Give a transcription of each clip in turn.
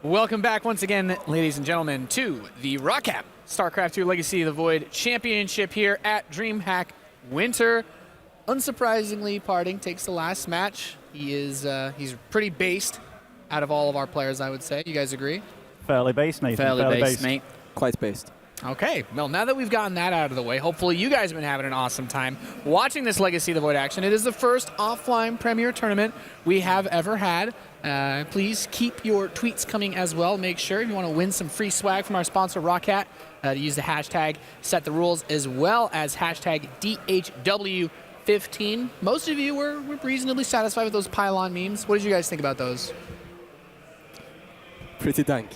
Welcome back once again, ladies and gentlemen, to the ROCCAT StarCraft 2 Legacy of the Void Championship here at DreamHack Winter. Unsurprisingly, Parting takes the last match. He's pretty based out of all of our players, I would say. You guys agree? Fairly based, Nathan. Fairly based, mate. Quite based. Okay, well, now that we've gotten that out of the way, hopefully you guys have been having an awesome time watching this Legacy of the Void action. It is the first offline Premier tournament we have ever had. Please keep your tweets coming as well. Make sure if you want to win some free swag from our sponsor, ROCCAT, to use the hashtag Set the Rules as well as hashtag DHW15. Most of you were reasonably satisfied with those pylon memes. What did you guys think about those? Pretty dank.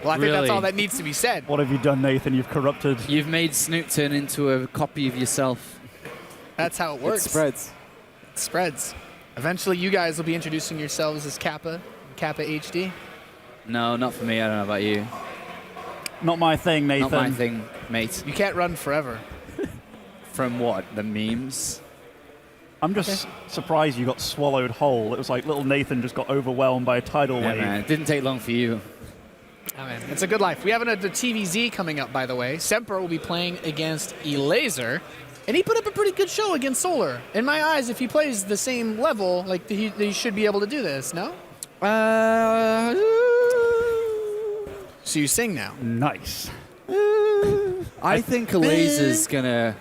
Well, I think that's all that needs to be said. What have you done, Nathan? You've corrupted. You've made Snoot turn into a copy of yourself. That's how it works. It spreads. It spreads. Eventually, you guys will be introducing yourselves as Kappa HD. No, not for me. I don't know about you. Not my thing, Nathan. Not my thing, mate. You can't run forever. From what? The memes? I'm just surprised you got swallowed whole. It was like little Nathan just got overwhelmed by a tidal wave. Man, it didn't take long for you. Oh, man. It's a good life. We have the TvZ coming up, by the way. Semper will be playing against Elazer, and he put up a pretty good show against Solar. In my eyes, if he plays the same level, like he should be able to do this, no? So you sing now. Nice. I think Elazer's gonna...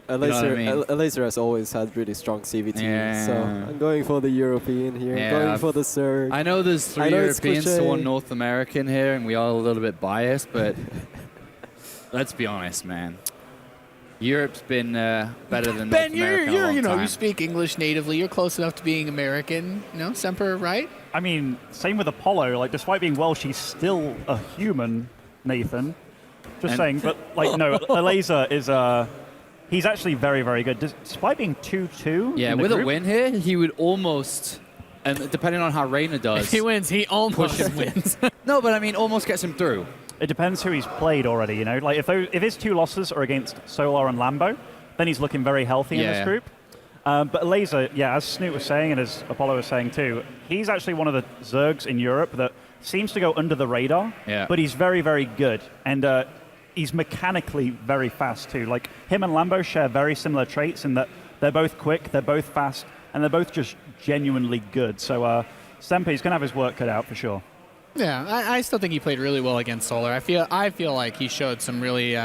Elazer has always had really strong CVT, Yeah. so I'm going for the European here. Yeah, I'm going for the Surge. I know there's 3 Europeans to 1 North American here, and we are a little bit biased, but let's be honest, man. Europe's been better than North America in a long time. You speak English natively. You're close enough to being American, Semper, right? I mean, same with Apollo. Like, despite being Welsh, she's still a human, Nathan. Just saying, but like, no, Elazer is he's actually very, very good. Despite being 2-2. Yeah, with a win here, he would almost, and depending on how Reina does. If he wins, he almost wins. No, but I mean, almost gets him through. It depends who he's played already, Like, if his 2 losses are against Solar and Lambo, then he's looking very healthy in this group. But Elazer, as Snoot was saying and as Apollo was saying too, he's actually one of the Zergs in Europe that seems to go under the radar, but he's very, very good. And he's mechanically very fast too. Like, him and Lambo share very similar traits in that they're both quick, they're both fast, and they're both just genuinely good. So Semper, he's going to have his work cut out for sure. Yeah, I still think he played really well against Solar. I feel like he showed some really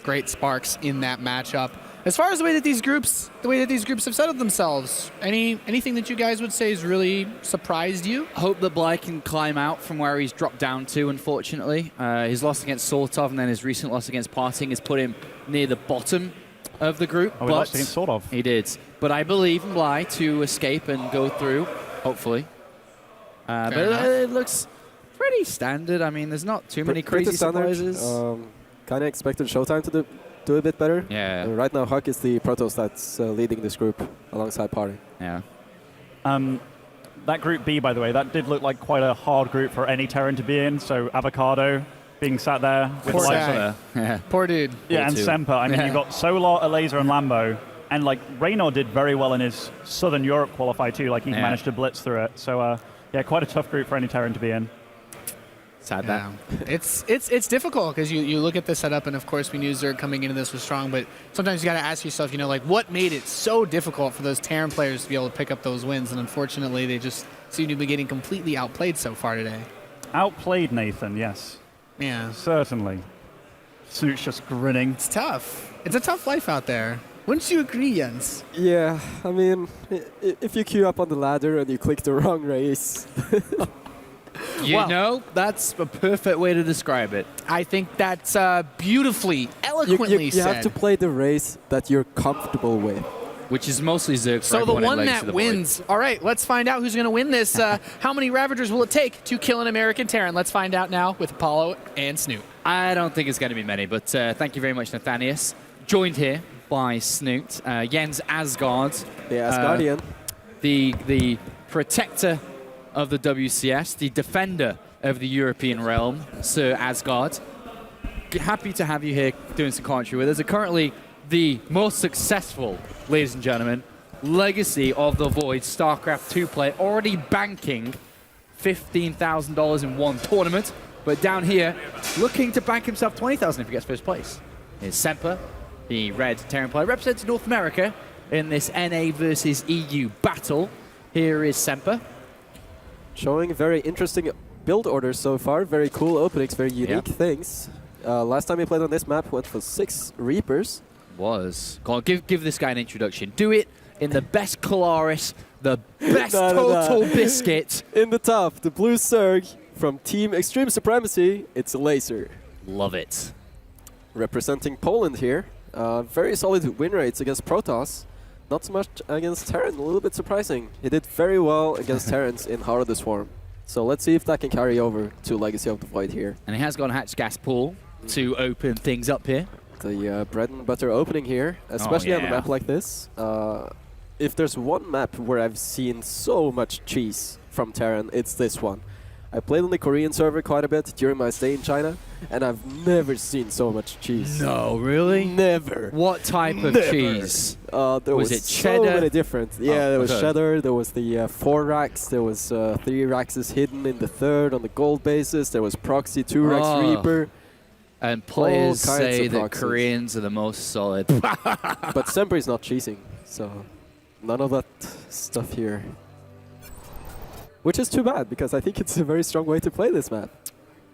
great sparks in that matchup. As far as the way that these groups have settled themselves, anything that you guys would say has really surprised you? Hope that Bly can climb out from where he's dropped down to, unfortunately. His loss against Sortov and then his recent loss against Parting has put him near the bottom of the group. Oh, he lost against Sortov. He did. But I believe in Bly to escape and go through, hopefully. But it looks pretty standard. I mean, there's not too many crazy surprises. Kind of expected Showtime to do a bit better. Yeah. Right now, Huck is the Protoss that's leading this group alongside Party. Yeah. That Group B, by the way, that did look like quite a hard group for any Terran to be in. So Avocado being sat there with Poor guy. Yeah. Poor dude. Yeah, and Semper. I mean, you've got Solar, Elazer, and Lambo. And, like, Reynor did very well in his Southern Europe qualify, too. Like, he managed to blitz through it. So, quite a tough group for any Terran to be in. Sad that. It's difficult because you look at the setup, and of course we knew Zerg coming into this was strong, but sometimes you got to ask yourself, like, what made it so difficult for those Terran players to be able to pick up those wins? And unfortunately, they just seem to be getting completely outplayed so far today. Outplayed, Nathan, yes. Yeah. Certainly. Snoot's just grinning. It's tough. It's a tough life out there. Wouldn't you agree, Jens? Yeah, I mean, if you queue up on the ladder and you click the wrong race... That's a perfect way to describe it. I think that's beautifully, eloquently said. You have to play the race that you're comfortable with. Which is mostly Zerg. So the one that wins. All right, let's find out who's going to win this. How many Ravagers will it take to kill an American Terran? Let's find out now with Apollo and Snoot. I don't think it's going to be many, but thank you very much, Nathanius. Joined here by Snoot, Jens Asgard. The Asgardian. The protector of the WCS, the defender of the European realm, Sir Asgard. Happy to have you here doing some commentary with us. Currently the most successful, ladies and gentlemen, Legacy of the Void StarCraft 2 player, already banking $15,000 in one tournament. But down here, looking to bank himself $20,000 if he gets first place. Here's Semper, the red Terran player, represents North America in this NA versus EU battle. Here is Semper. Showing very interesting build orders so far. Very cool openings, very unique things. Last time he played on this map went for 6 Reapers. Go on, give this guy an introduction. Do it in the best Kalaris, the best Total Biscuit. In the top, the blue Zerg from Team Extreme Supremacy, it's Elazer. Love it. Representing Poland here. Very solid win rates against Protoss. Not so much against Terran, a little bit surprising. He did very well against Terrans in Heart of the Swarm. So let's see if that can carry over to Legacy of the Void here. And he has got a hatch gas pool to open things up here. The bread and butter opening here, especially on a map like this. If there's one map where I've seen so much cheese from Terran, it's this one. I played on the Korean server quite a bit during my stay in China, and I've never seen so much cheese. No, really? Never. What type of cheese? There was it so cheddar? many different. Yeah, there was cheddar, there was the 4 racks, there was 3 racks hidden in the 3rd on the gold basis, there was proxy 2 racks Reaper. And players All kinds say of that proxies. Koreans are the most solid. But Semper is not cheesing, so none of that stuff here. Which is too bad, because I think it's a very strong way to play this map.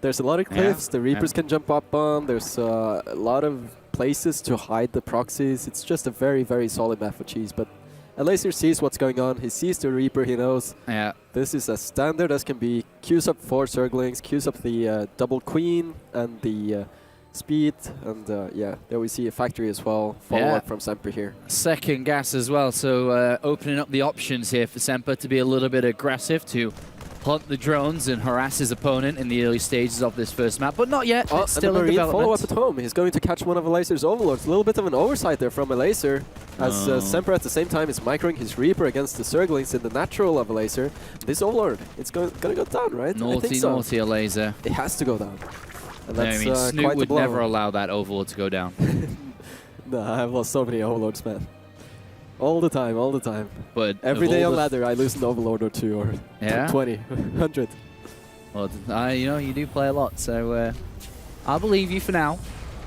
There's a lot of cliffs, the Reapers can jump up on, there's a lot of places to hide the proxies. It's just a very, very solid map for cheese, but Elazer sees what's going on, he sees the Reaper, he knows this is as standard as can be. Queues up 4 Zerglings, queues up the double Queen and the speed, and there we see a factory as well. Follow-up from Semper here. Second gas as well, so opening up the options here for Semper to be a little bit aggressive, to hunt the drones and harass his opponent in the early stages of this first map, but not yet. It's still in development. Follow-up at home. He's going to catch one of Elazer's overlords. A little bit of an oversight there from Elazer, as Semper at the same time is microing his Reaper against the Zerglings in the natural of Elazer. This overlord, it's going to go down, right? Naughty, I think so. naughty Elazer. It has to go down. And that's, I mean, Snoot quite would the blow. never allow that overlord to go down. Nah, I've lost so many overlords, man. All the time, all the time. But every day on ladder, I lose an overlord or 2 or 20, 100. Well, you know, you do play a lot, so I believe you for now.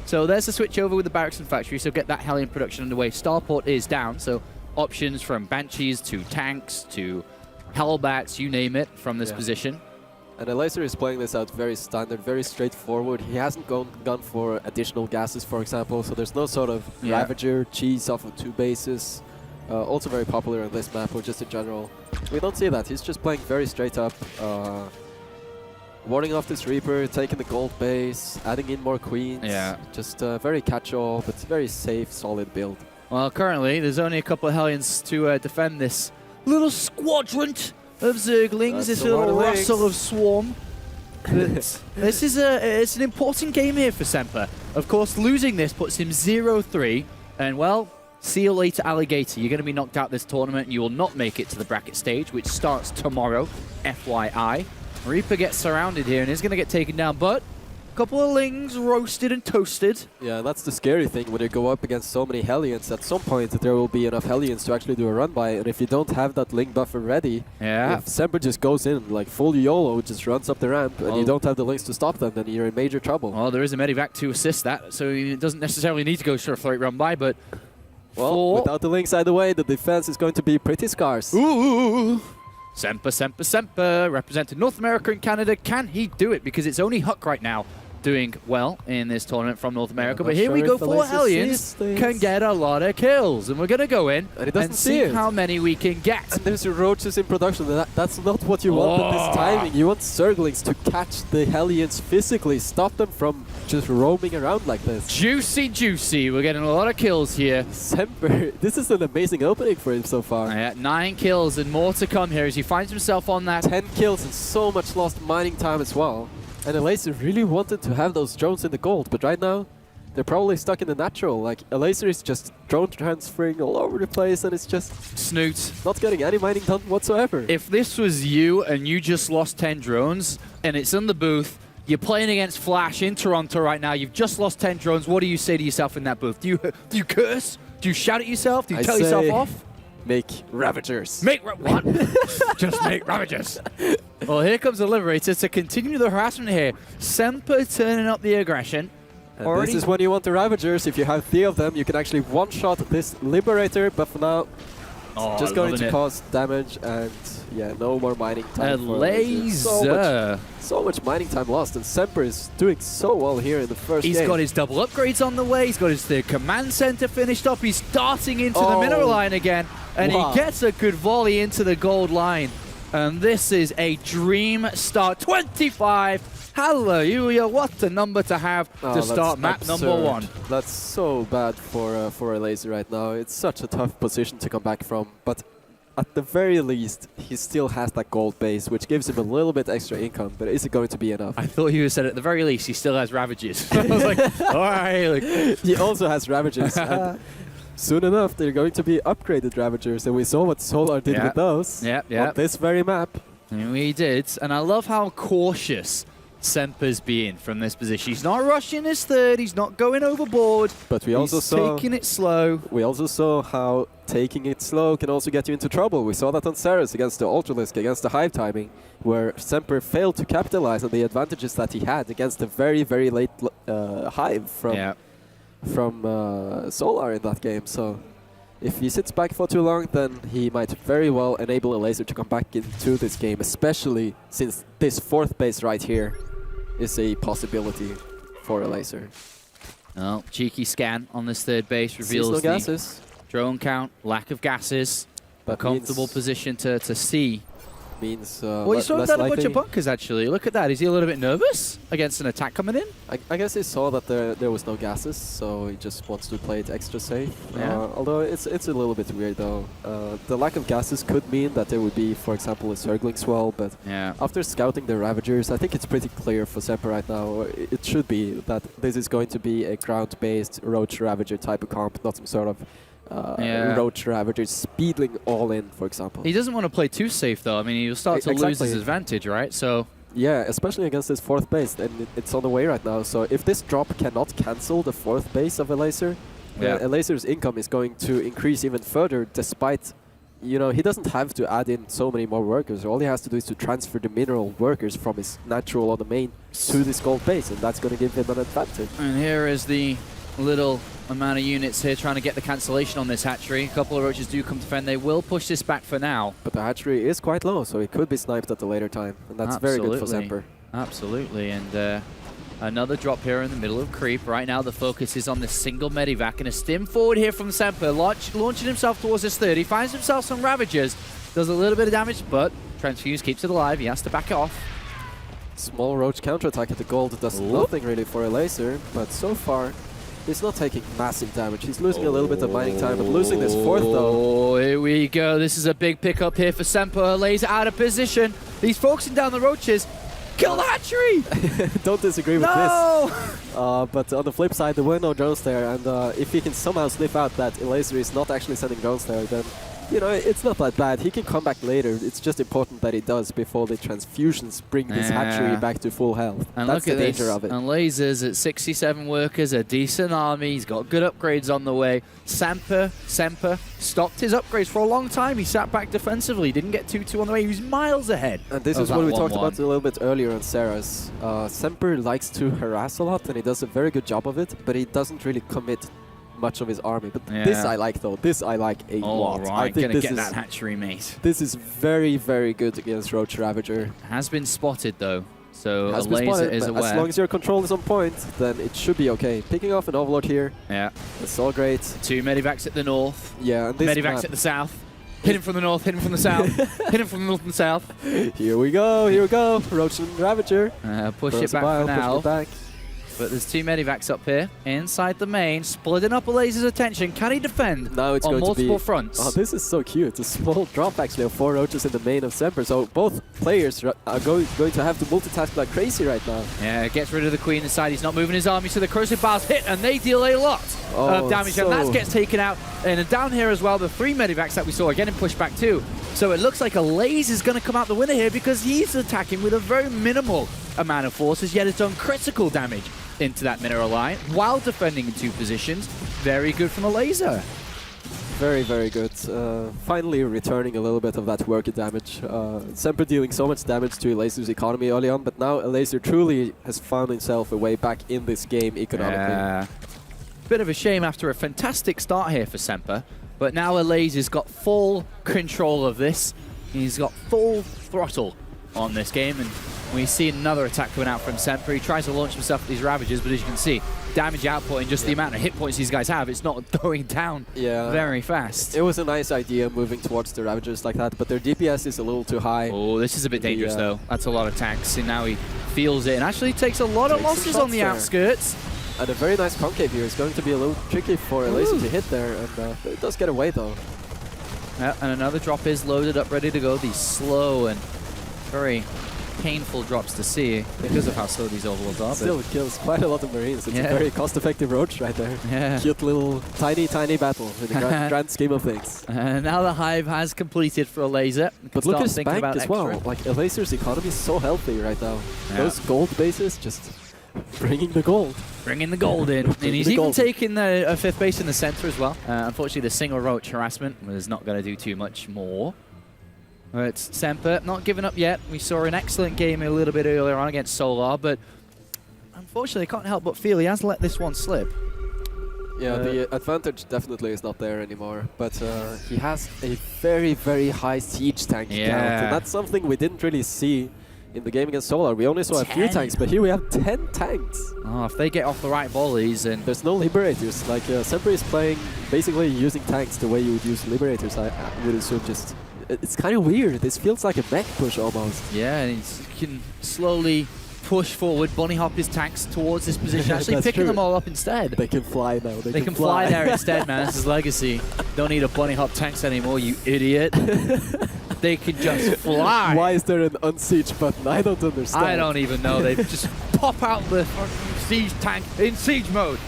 So there's the switch over with the barracks and factory, so get that Hellion production underway. Starport is down, so options from Banshees to tanks to Hellbats, you name it, from this position. And Elazer is playing this out very standard, very straightforward. He hasn't gone for additional gases, for example, so there's no sort of Ravager, cheese off of 2 bases. Also very popular on this map, or just in general. We don't see that. He's just playing very straight up, warding off this Reaper, taking the gold base, adding in more queens. Just very catch-all, but very safe, solid build. Well, currently, there's only a couple of Hellions to defend this little squadron of Zerglings, this little rustle of swarm. But this is it's an important game here for Semper. Of course, losing this puts him 0-3, and well, see you later, Alligator. You're going to be knocked out this tournament, and you will not make it to the bracket stage, which starts tomorrow, FYI. Reaper gets surrounded here and is going to get taken down, but a couple of Lings roasted and toasted. Yeah, that's the scary thing when you go up against so many Hellions. At some point, there will be enough Hellions to actually do a run by, and if you don't have that Ling buffer ready, if Semper just goes in, like full YOLO, just runs up the ramp, and you don't have the Lings to stop them, then you're in major trouble. Well, there is a Medivac to assist that, so it doesn't necessarily need to go for a straight run by, but... Well, without the Lings either way, the defense is going to be pretty scarce. Ooh! Semper, Semper, Semper, representing North America and Canada. Can he do it? Because it's only Huck right now doing well in this tournament from North America. But here we go, 4 Hellions can get a lot of kills. And we're going to go in and see how many we can get. And there's Roaches in production. That's not what you want at this timing. You want Zerglings to catch the Hellions physically, stop them from just roaming around like this. Juicy, juicy. We're getting a lot of kills here. Semper, this is an amazing opening for him so far. 9 kills and more to come here as he finds himself on that. 10 kills and so much lost mining time as well. And Elazer really wanted to have those drones in the gold, but right now, they're probably stuck in the natural. Like, Elazer is just drone transferring all over the place, and it's just... Snoot. Not getting any mining done whatsoever. If this was you, and you just lost 10 drones, and it's in the booth, you're playing against Flash in Toronto right now, you've just lost 10 drones, what do you say to yourself in that booth? Do you curse? Do you shout at yourself? Do you tell yourself off? Make Ravagers. What? Just make Ravagers. Well, here comes the Liberator to continue the harassment here. Semper turning up the aggression. And this is when you want the Ravagers. If you have 3 of them, you can actually one-shot this Liberator, but for now, just going to cause damage, and yeah, no more mining time. Elazer. So much mining time lost, and Semper is doing so well here in the first game. He's got his double upgrades on the way. He's got his third command center finished up. He's darting into the mineral line again, and he gets a good volley into the gold line. And this is a dream start. 25. Hallelujah, what a number to have to start map number 1. That's so bad for Elazer right now. It's such a tough position to come back from, but at the very least, he still has that gold base, which gives him a little bit extra income, but is it going to be enough? I thought you said at the very least he still has Ravages. I was like, all right. He also has Ravages. And soon enough, they're going to be upgraded Ravagers, and we saw what Solar did with those on this very map. And we did, and I love how cautious Semper's being from this position. He's not rushing his third, he's not going overboard, but we also saw taking it slow. We also saw how taking it slow can also get you into trouble. We saw that on Ceres against the Ultralisk, against the Hive timing, where Semper failed to capitalize on the advantages that he had against the very, very late Hive from Solar in that game. So if he sits back for too long, then he might very well enable Elazer to come back into this game, especially since this 4th base right here is a possibility for Elazer. Oh, cheeky scan on this 3rd base reveals no gases. Drone count, lack of gases, a comfortable position to see. Means well, he's throwing down a bunch of bunkers, actually. Look at that. Is he a little bit nervous against an attack coming in? I guess he saw that there was no gases, so he just wants to play it extra safe. Yeah. Although it's a little bit weird, though. The lack of gases could mean that there would be, for example, a circling swell, but after scouting the Ravagers, I think it's pretty clear for Semper right now. It should be that this is going to be a ground-based Roach Ravager type of comp, not some sort of Roach Ravagers speedling all in, for example. He doesn't want to play too safe, though. I mean, he'll start to lose his advantage, right? So yeah, especially against this 4th base, and it's on the way right now. So if this drop cannot cancel the 4th base of Elazer, Elazer's income is going to increase even further, despite, you know, he doesn't have to add in so many more workers. All he has to do is to transfer the mineral workers from his natural on the main to this gold base, and that's going to give him an advantage. And here is the little amount of units here trying to get the cancellation on this hatchery. A couple of Roaches do come to defend. They will push this back for now. But the hatchery is quite low, so it could be sniped at a later time. And that's very good for Semper. Absolutely. And another drop here in the middle of creep. Right now the focus is on this single Medivac. And a stim forward here from Semper. Launching himself towards his 30. Finds himself some Ravagers. Does a little bit of damage, but Transfuse keeps it alive. He has to back it off. Small Roach counterattack at the gold does nothing really for Elazer, but so far he's not taking massive damage. He's losing a little bit of mining time, but losing this 4th though. Oh, here we go. This is a big pickup here for Semper. Elazer out of position. He's focusing down the Roaches. Kill the hatchery! Don't disagree with this. But on the flip side, there were no drones there, and if he can somehow sniff out that Elazer is not actually sending drones there, then, you know, it's not that bad. He can come back later. It's just important that he does before the transfusions bring this hatchery back to full health. And that's look the at danger of it. And Elazer's at 67 workers, a decent army. He's got good upgrades on the way. Semper stopped his upgrades for a long time. He sat back defensively, didn't get 2-2 on the way. He was miles ahead. And this is what we talked about a little bit earlier on Ceres. Semper likes to harass a lot, and he does a very good job of it, but he doesn't really commit much of his army. But this I like, though. This I like a lot. Right. I think Gonna get that hatchery, mate. This is very, very good against Roach Ravager. Has been spotted, though. So Has been Elazer spotted, is aware. As long as your control is on point, then it should be okay. Picking off an Overlord here. Yeah. That's all great. 2 Medivacs at the north. Yeah. And this Medivacs at the south. Hit him from the north, hit him from the south, hit him from the north and south. Here we go, here we go. Roach and Ravager. Push it back for now. Push it back. But there's 2 Medivacs up here, inside the main, splitting up Elazer's attention. Can he defend now it's on going multiple to be, fronts? Oh, this is so cute. A small drop, actually, of 4 Roaches in the main of Semper. So both players are going to have to multitask like crazy right now. Yeah, gets rid of the Queen inside. He's not moving his army, so the corrosive bars hit, and they deal a lot of damage. And that gets taken out. And down here as well, the 3 Medivacs that we saw are getting pushed back too. So it looks like Elazer's going to come out the winner here because he's attacking with a very minimal amount of forces, yet it's done critical damage into that mineral line while defending in 2 positions. Very good from Elazer. Very, very good. Finally returning a little bit of that worker damage. Semper dealing so much damage to Elazer's economy early on, but now Elazer truly has found himself a way back in this game economically. Yeah. Bit of a shame after a fantastic start here for Semper, but now Elazer's got full control of this. He's got full throttle on this game, and we see another attack coming out from Semper. He tries to launch himself at these Ravagers, but as you can see, damage output and just the amount of hit points these guys have, it's not going down very fast. It was a nice idea moving towards the Ravagers like that, but their DPS is a little too high. Oh, this is a bit dangerous though. That's a lot of tanks, and now he feels it and actually takes a lot of losses on the outskirts. And a very nice concave here is going to be a little tricky for Elazer to hit there, and it does get away though. Yeah, and another drop is loaded up, ready to go. These slow and very painful drops to see because of how slow these overlords are. Still kills quite a lot of Marines. It's a very cost-effective roach right there. Yeah. Cute little tiny battle in the grand scheme of things. Now the Hive has completed for Elazer. But look at his bank as well. Like Elazer's economy is so healthy right now. Yeah. Those gold bases just bringing the gold. Bringing the gold in. And he's even taking a 5th base in the center as well. Unfortunately, the single roach harassment was not going to do too much more. But Semper not giving up yet. We saw an excellent game a little bit earlier on against Solar, but unfortunately, can't help but feel he has let this one slip. Yeah, the advantage definitely is not there anymore, but he has a very, very high siege tank count, and that's something we didn't really see in the game against Solar. We only saw a few tanks, but here we have 10 tanks. Oh, if they get off the right volleys, and there's no Liberators. Like Semper is playing, basically using tanks the way you would use Liberators, I would assume. Just it's kind of weird. This feels like a mech push almost. Yeah, and he can slowly push forward, bunny hop his tanks towards this position, actually picking them all up instead. They can fly now. They can fly there instead, man. This is legacy. Don't need a bunny hop tanks anymore, you idiot. They can just fly. Why is there an unsiege button? I don't understand. I don't even know. They just pop out the siege tank in siege mode.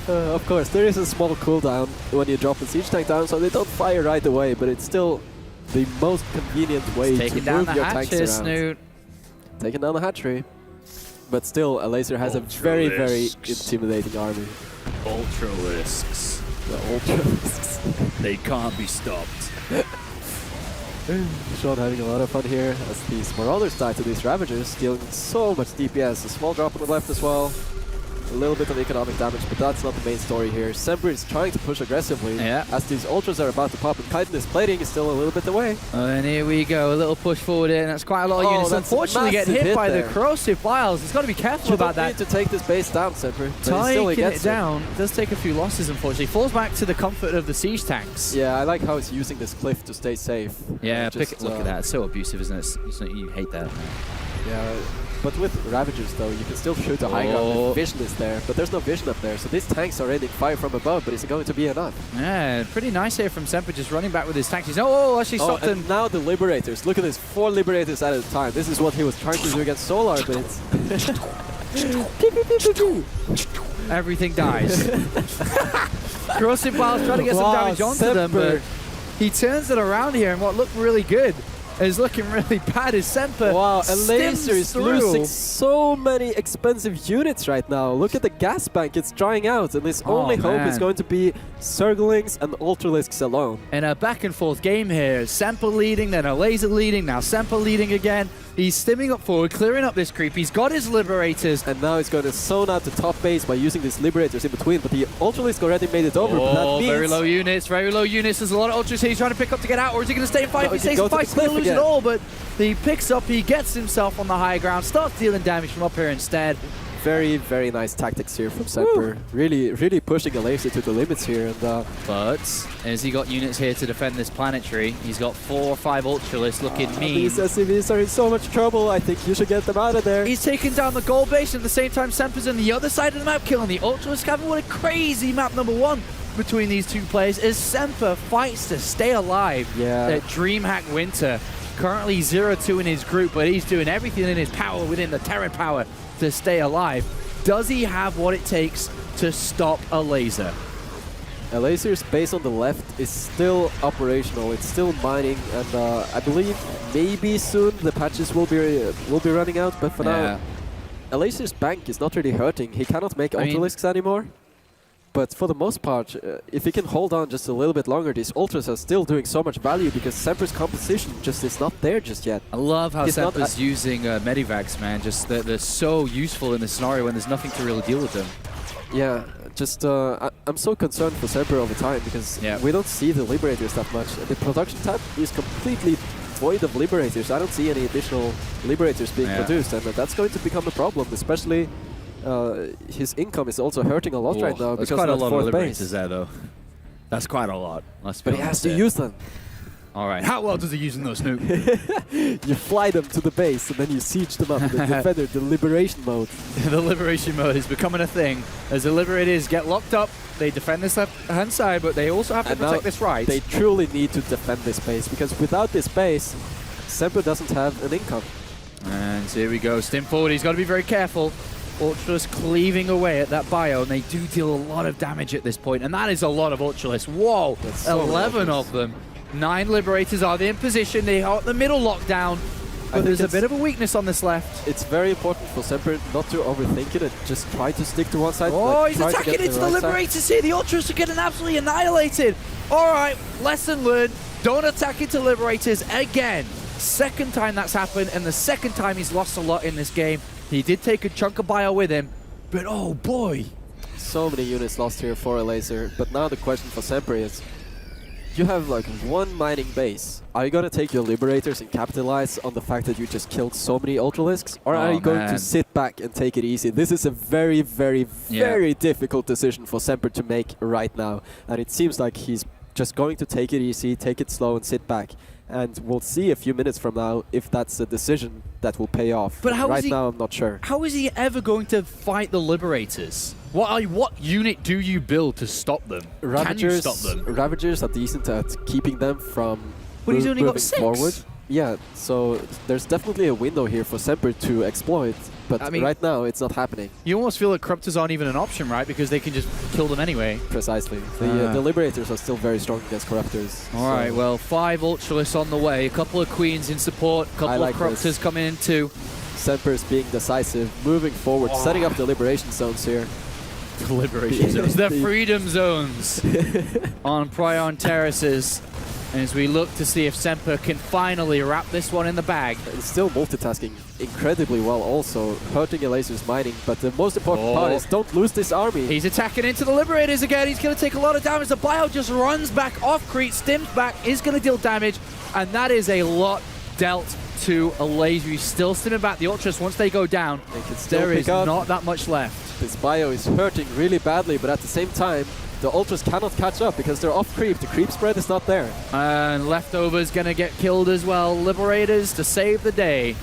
Of course, there is a small cooldown when you drop the siege tank down, so they don't fire right away, but it's still the most convenient way to move your tanks around. Snoot. Taking down the hatchery. But still, Elazer has a very, very intimidating army. Ultralisks. The Ultralisks. They can't be stopped. Sean having a lot of fun here as these Marauders die to these Ravagers, dealing so much DPS. A small drop on the left as well. A little bit of economic damage, but that's not the main story here. Semper is trying to push aggressively as these Ultras are about to pop, and Chitinous plating is still a little bit away. And here we go, a little push forward in. That's quite a lot of units. Unfortunately, getting hit by the corrosive vials. He's got to be careful about that. You need to take this base down, Semper. Taking it down does take a few losses, unfortunately. Falls back to the comfort of the siege tanks. Yeah, I like how he's using this cliff to stay safe. Yeah, look at that. It's so abusive, isn't it? You hate that. Yeah. But with Ravagers, though, you can still shoot a high ground if vision is there, but there's no vision up there, so these tanks are raining fire from above, but is it going to be enough? Yeah, pretty nice here from Semper, just running back with his tanks. Actually stopped him. Now the Liberators. Look at this, 4 Liberators at a time. This is what he was trying to do against Solar, but it's... Everything dies. Corrosive Vials trying to get some damage onto them, but he turns it around here, and what looked really good is looking really bad as Semper. Wow, Elazer is losing so many expensive units right now. Look at the gas bank, it's drying out, and his only hope is going to be Zerglings and Ultralisks alone. In a back and forth game here, Semper leading, then Elazer leading, now Semper leading again. He's stimming up forward, clearing up this creep. He's got his Liberators. And now he's going to zone out the top base by using these Liberators in between, but the Ultralisk already made it over. But that means very low units, very low units. There's a lot of Ultras here he's trying to pick up to get out, or is he going to stay and fight? If he stays and fights, he's going to lose it all, but he picks up, he gets himself on the high ground, starts dealing damage from up here instead. Very, very nice tactics here from Semper. Really, really pushing Elazer to the limits here. And but as he got units here to defend this planetary, he's got 4 or 5 Ultralisks looking mean. These SCVs are in so much trouble. I think you should get them out of there. He's taking down the gold base, and at the same time Semper's on the other side of the map, killing the Ultralisk. Having what a crazy map number 1 between these two players as Semper fights to stay alive at DreamHack Winter. Currently 0-2 in his group, but he's doing everything in his power within the Terran power to stay alive. Does he have what it takes to stop Elazer? Elazer's base on the left is still operational. It's still mining, and I believe maybe soon the patches will be running out. But for now, Elazer's bank is not really hurting. He cannot make Ultralisks anymore. But for the most part, if he can hold on just a little bit longer, these ultras are still doing so much value because Semper's composition just is not there just yet. I love how He's not Semper's using medivacs, man. Just they're so useful in this scenario when there's nothing to really deal with them. Yeah, just I'm so concerned for Semper over time because we don't see the Liberators that much. The production tab is completely void of Liberators. I don't see any additional Liberators being produced, and that's going to become a problem, especially his income is also hurting a lot right now because quite a lot of fourth Liberators base. there, though. That's quite a lot. But he has to use them. All right, how well does he use those, Snoop? You fly them to the base and then you siege them up in the Defender, the Liberation mode. The Liberation mode is becoming a thing. As the Liberators get locked up, they defend this left-hand side, but they also have to protect this right. They truly need to defend this base, because without this base, Semper doesn't have an income. And here we go, Stim forward, he's got to be very careful. Ultras cleaving away at that bio, and they do deal a lot of damage at this point, and that is a lot of Ultralists. Whoa, So 11 of them. 9 Liberators are in position, they are at the middle lockdown, but there's a bit of a weakness on this left. It's very important for Semper not to overthink it and just try to stick to one side. Oh, like, he's try to attacking get into the right Liberators here. The Ultras are getting absolutely annihilated. All right, lesson learned. Don't attack into Liberators again. Second time that's happened, and the second time he's lost a lot in this game. He did take a chunk of bio with him, but oh boy. So many units lost here for Elazer, but now the question for Semper is, you have like one mining base. Are you going to take your Liberators and capitalize on the fact that you just killed so many Ultralisks? Or are you going to sit back and take it easy? This is a very, very, very difficult decision for Semper to make right now. And it seems like he's just going to take it easy, take it slow and sit back. And we'll see a few minutes from now if that's a decision that will pay off. But how right now, I'm not sure. How is he ever going to fight the Liberators? What unit do you build to stop them? Can you stop them? Ravagers are decent at keeping them from But he's only got moving 6. forward. Yeah, so there's definitely a window here for Semper to exploit, but I mean, right now it's not happening. You almost feel that Corruptors aren't even an option, right? Because they can just kill them anyway. Precisely. The Liberators are still very strong against Corruptors. All right, well, 5 Ultralists on the way, a couple of Queens in support, a couple of Corruptors coming in too. Semper's being decisive, moving forward, setting up the liberation zones here. The liberation zones. The freedom zones on Prion Terraces. As we look to see if Semper can finally wrap this one in the bag. It's still multitasking incredibly well also, hurting Elazer's mining, but the most important part is don't lose this army. He's attacking into the Liberators again. He's going to take a lot of damage. The bio just runs back off Crete, stims back, is going to deal damage, and that is a lot dealt to Elazer. He's still stimming back the Ultras once they go down. There is not that much left. This bio is hurting really badly, but at the same time, the Ultras cannot catch up because they're off creep. The creep spread is not there. And Leftover's going to get killed as well. Liberators to save the day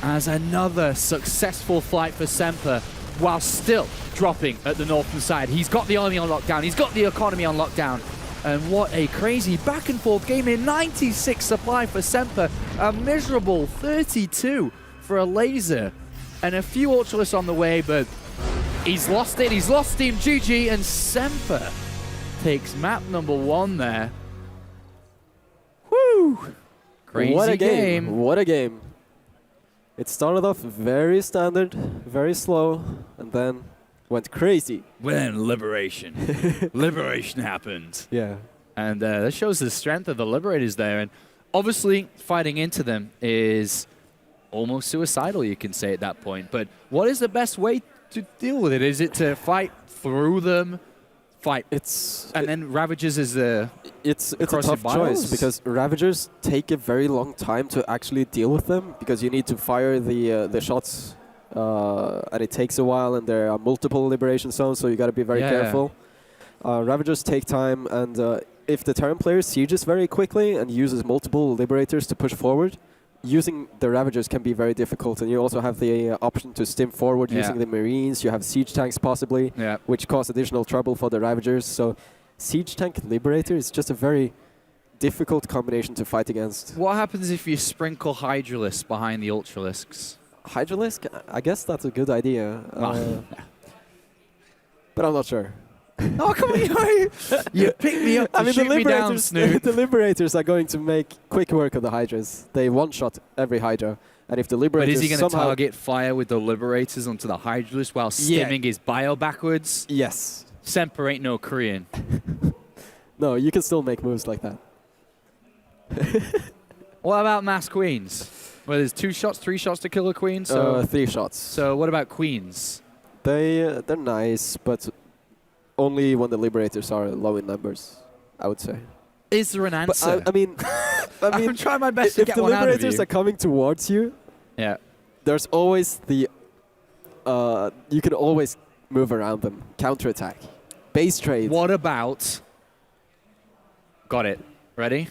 as another successful fight for Semper while still dropping at the northern side. He's got the army on lockdown. He's got the economy on lockdown. And what a crazy back and forth game in 96 supply for Semper. A miserable 32 for Elazer. And a few Ultralists on the way, but he's lost it. He's lost Team GG, and Semper takes map number 1 there. Woo! Crazy What a game. What a game. It started off very standard, very slow, and then went crazy. When liberation happened. Yeah. And that shows the strength of the Liberators there. And obviously, fighting into them is almost suicidal, you can say at that point. But what is the best way to deal with it? Is it to fight through them, and then Ravagers is it's a tough choice because Ravagers take a very long time to actually deal with them because you need to fire the shots and it takes a while, and there are multiple liberation zones, so you got to be very careful. Ravagers take time, and if the Terran player sieges very quickly and uses multiple Liberators to push forward, using the Ravagers can be very difficult, and you also have the option to stim forward using the Marines. You have siege tanks possibly, which cause additional trouble for the Ravagers. So siege tank Liberator is just a very difficult combination to fight against. What happens if you sprinkle Hydralisks behind the Ultralisks? Hydralisk? I guess that's a good idea. But I'm not sure. Oh, come on, you pick me up to shoot me down, Snoop. The Liberators are going to make quick work of the Hydras. They one-shot every Hydra. And if the Liberators But is he going to target fire with the Liberators onto the Hydralist while stimming his bio backwards? Yes. Semper ain't no Korean. No, you can still make moves like that. What about mass queens? Well, there's 2 shots, 3 shots to kill a queen. So 3 shots. So what about queens? They're nice, but only when the Liberators are low in numbers, I would say. Is there an But answer? I mean, I'm trying my best to if get the one out of Liberators you. are coming towards you, Yeah. there's always the you can always move around them. Counterattack, base trade. What about... Got it. Ready?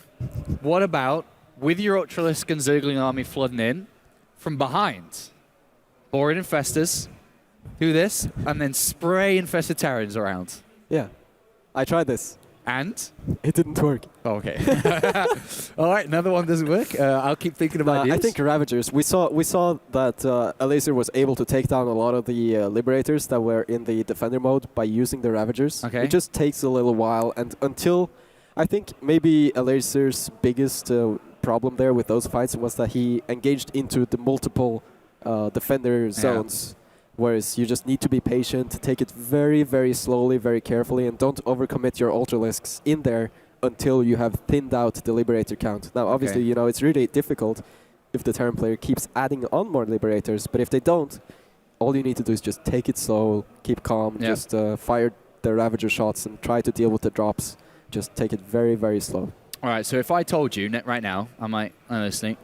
What about, with your Ultralisk and Zergling army flooding in, from behind, Board Infestors, do this, and then spray Infested Terrans around. Yeah, I tried this. And? It didn't work. Oh, okay. All right, another one doesn't work. I'll keep thinking about I ideas. think Ravagers. We saw that Elazer was able to take down a lot of the Liberators that were in the defender mode by using the Ravagers. Okay. It just takes a little while, and until I think maybe Elazer's biggest problem there with those fights was that he engaged into the multiple defender zones. Whereas you just need to be patient, take it very, very slowly, very carefully, and don't overcommit your Ultralisks in there until you have thinned out the Liberator count. Now, obviously, you know, it's really difficult if the Terran player keeps adding on more Liberators, but if they don't, all you need to do is just take it slow, keep calm, just fire the Ravager shots and try to deal with the drops. Just take it very, very slow. All right, so if I told you right now, I'm listening.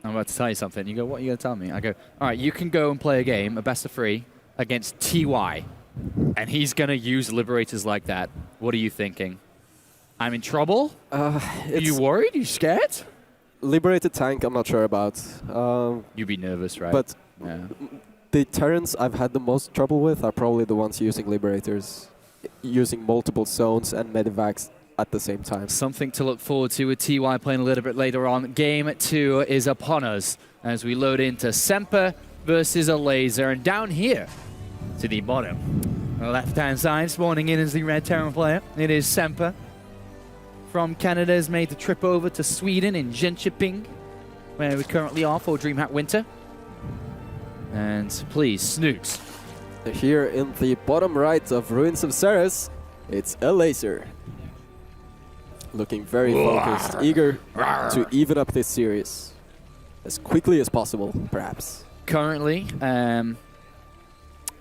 I'm about to tell you something. You go, what are you going to tell me? I go, all right, you can go and play a game, a best of 3, against TY, and he's going to use Liberators like that. What are you thinking? I'm in trouble? Are you worried? Are you scared? Liberated tank, I'm not sure about. You'd be nervous, right? But the Terrans I've had the most trouble with are probably the ones using Liberators, using multiple zones and medivacs at the same time. Something to look forward to with TY playing a little bit later on. Game 2 is upon us as we load into Semper versus Elazer. And down here to the bottom, left-hand side, spawning in as the red Terran player, it is Semper. From Canada has made the trip over to Sweden in Jönköping, where we currently are for DreamHack Winter. And please, Snooks. Here in the bottom right of Ruins of Ceres, it's Elazer. Looking very focused, eager to even up this series as quickly as possible, perhaps. Currently,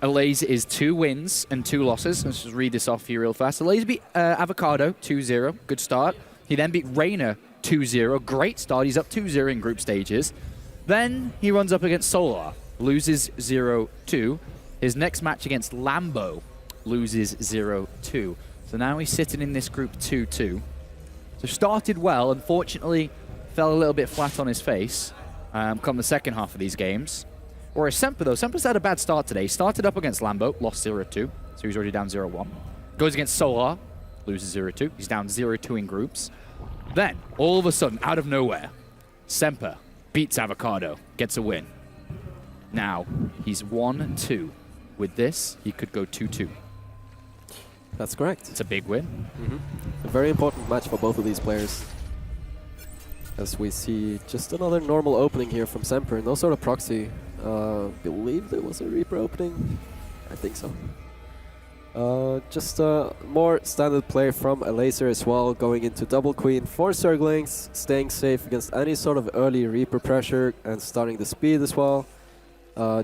Elazer is 2 wins and 2 losses. Let's just read this off here real fast. Elazer beat Avocado 2-0, good start. He then beat Reyna 2-0, great start. He's up 2-0 in group stages. Then he runs up against Solar, loses 0-2. His next match against Lambo loses 0-2. So now he's sitting in this group 2-2. So started well, unfortunately fell a little bit flat on his face come the second half of these games. Whereas Semper, though, Semper's had a bad start today. Started up against Lambo, lost 0-2, so he's already down 0-1. Goes against Solar, loses 0-2. He's down 0-2 in groups. Then, all of a sudden, out of nowhere, Semper beats Avocado, gets a win. Now, he's 1-2. With this, he could go 2-2. That's correct. It's a big win. A very important match for both of these players. As we see just another normal opening here from Semper. No sort of proxy. Believe there was a Reaper opening. I think so. Just more standard play from Elazer as well, going into double queen, 4 Zerglings, staying safe against any sort of early Reaper pressure and starting the speed as well.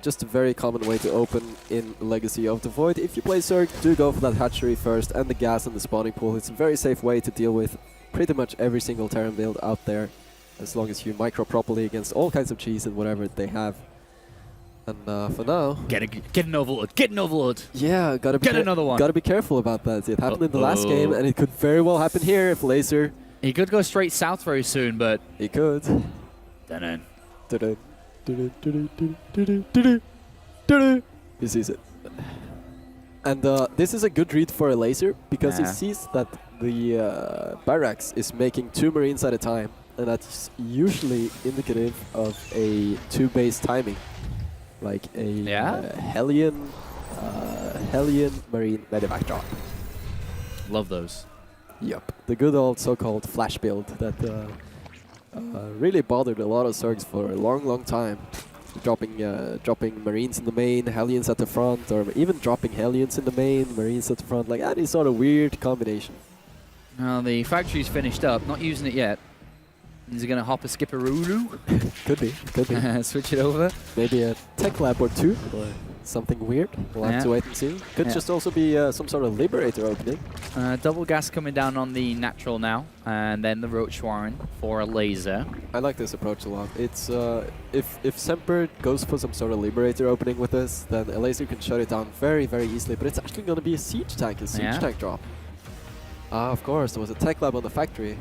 Just a very common way to open in Legacy of the Void. If you play Zerg, do go for that hatchery first and the gas and the spawning pool. It's a very safe way to deal with pretty much every single Terran build out there, as long as you micro properly against all kinds of cheese and whatever they have. And for now, Get an overload. Get an overload. yeah, gotta be Get another one. Gotta be careful about that. It happened in the last game, and it could very well happen here if Elazer. He could go straight south very soon, but He could. dunno. He sees it. And this is a good read for Elazer because he sees that the barracks is making 2 Marines at a time, and that's usually indicative of a 2-base timing, like a Hellion Marine medevac drop. Love those. Yup, the good old so-called flash build that really bothered a lot of Zergs for a long, long time. dropping Marines in the main, Hellions at the front, or even dropping Hellions in the main, Marines at the front, like any sort of weird combination. Now the factory's finished up, not using it yet. Is he going to hop a skip a Rulu? Could be. Switch it over. Maybe a tech lab or two, or something weird. We'll have to wait and see. Could just also be some sort of Liberator opening. Double gas coming down on the natural now, and then the Roach Warren for a laser. I like this approach a lot. It's if Semper goes for some sort of Liberator opening with this, then Elazer can shut it down very, very easily. But it's actually going to be a siege tank, tank drop. Of course, there was a tech lab on the factory.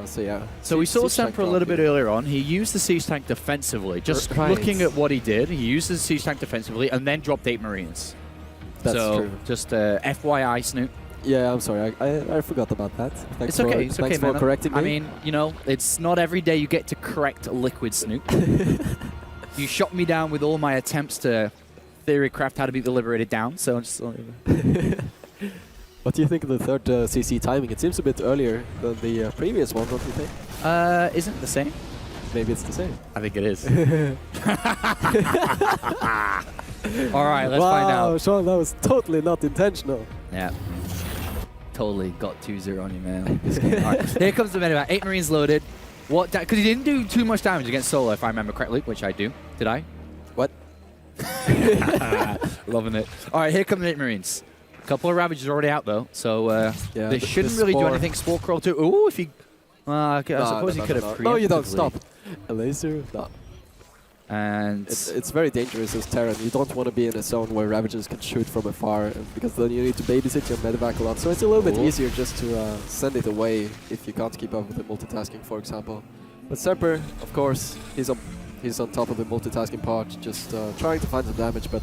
So yeah. So we saw Semper a little bit earlier on. He used the siege tank defensively. Just looking at what he did, he used the siege tank defensively and then dropped 8 Marines. That's true. Just FYI, Snoop. Yeah, I'm sorry. I forgot about that. Thanks it's okay. Thanks for correcting me. I mean, you know, it's not every day you get to correct a liquid, Snoop. You shot me down with all my attempts to theorycraft how to beat the Liberated down. So I'm just. What do you think of the third CC timing? It seems a bit earlier than the previous one, don't you think? Isn't it the same? Maybe it's the same. I think it is. All right, let's find out. Wow, Sean, that was totally not intentional. Yeah. Totally got 2-0 on you, man. All right. Here comes the medevac. 8 Marines loaded. What? Because he didn't do too much damage against Solo, if I remember correctly, which I do. Did I? What? Loving it. All right, here come the 8 Marines. A couple of Ravagers already out, though, so they shouldn't really do anything. Spore Crawl too. Ooh, if he... I suppose he could have preemptively. No, you don't. Stop. Elazer, no. And it's very dangerous as Terran. You don't want to be in a zone where Ravagers can shoot from afar, because then you need to babysit your medevac a lot. So it's a little bit easier just to send it away if you can't keep up with the multitasking, for example. But Semper, of course, he's on top of the multitasking part, just trying to find some damage, but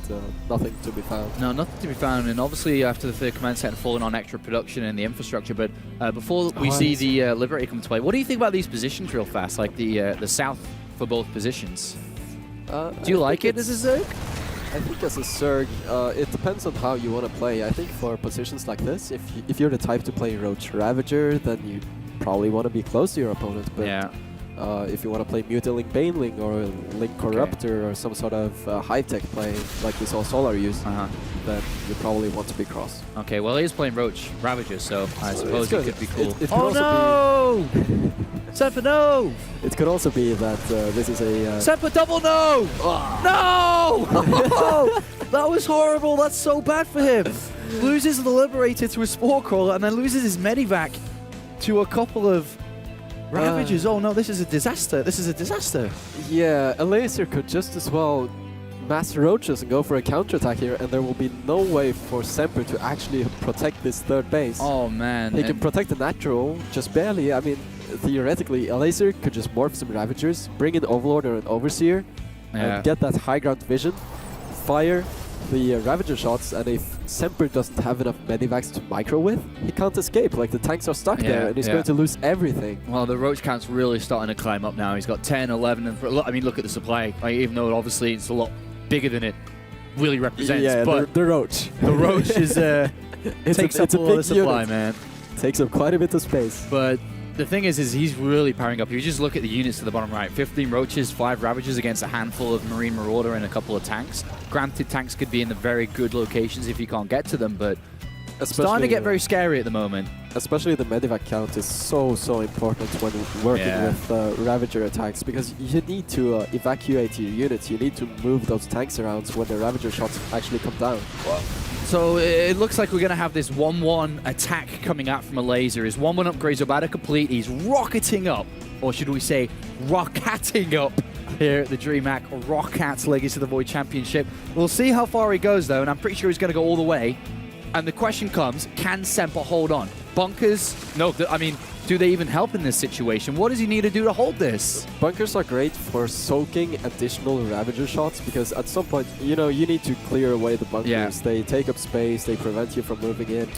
nothing to be found. No, nothing to be found. And obviously, after the third command set and falling on extra production and the infrastructure, but before we see the Liberator come to play, what do you think about these positions real fast, like the south for both positions? Do you like it as a Zerg? I think as a Zerg, it depends on how you want to play. I think for positions like this, if you're the type to play Roach Ravager, then you probably want to be close to your opponent. But yeah. If you want to play Mutiling Baneling or Link Corruptor or some sort of high-tech play like we saw Solar use, then you probably want to be cross. Okay, well, he is playing Roach Ravager, so I suppose it could be cool. It could also no! Semper, no! It could also be that this is a... Semper, double no! No! That was horrible. That's so bad for him. Loses the Liberator to a Spore Crawler and then loses his Medivac to a couple of Ravagers. Oh no, this is a disaster. This is a disaster. Yeah, Elazer could just as well mass Roaches and go for a counterattack here, and there will be no way for Semper to actually protect this third base. Oh man. He can protect the natural, just barely. I mean, theoretically, Elazer could just morph some Ravagers, bring in Overlord or an Overseer, and get that high ground vision, fire the Ravager shots, and if Semper doesn't have enough medivacs to micro with, he can't escape. Like, the tanks are stuck there, and he's going to lose everything. Well, the Roach count's really starting to climb up now. He's got 10, 11, and I mean, look at the supply. Like, even though obviously it's a lot bigger than it really represents. Yeah, but the Roach. The Roach is takes up a lot of supply, man. Takes up quite a bit of space. But the thing is he's really powering up. You just look at the units to the bottom right. 15 Roaches, 5 Ravagers against a handful of Marine Marauder and a couple of tanks. Granted, tanks could be in the very good locations if you can't get to them, but starting to get very scary at the moment. Especially the Medivac count is so important when working with Ravager attacks, because you need to evacuate your units. You need to move those tanks around when the Ravager shots actually come down. Wow. So it looks like we're going to have this 1-1 attack coming out from Elazer. His 1-1 upgrades are about to complete. He's rocketing up, or should we say rocketting up here at the DreamHack ROCCAT Legacy of the Void Championship. We'll see how far he goes, though, and I'm pretty sure he's going to go all the way. And the question comes, can Semper hold on? Bunkers? No, I mean, do they even help in this situation? What does he need to do to hold this? Bunkers are great for soaking additional Ravager shots, because at some point, you know, you need to clear away the bunkers. Yeah. They take up space, they prevent you from moving in.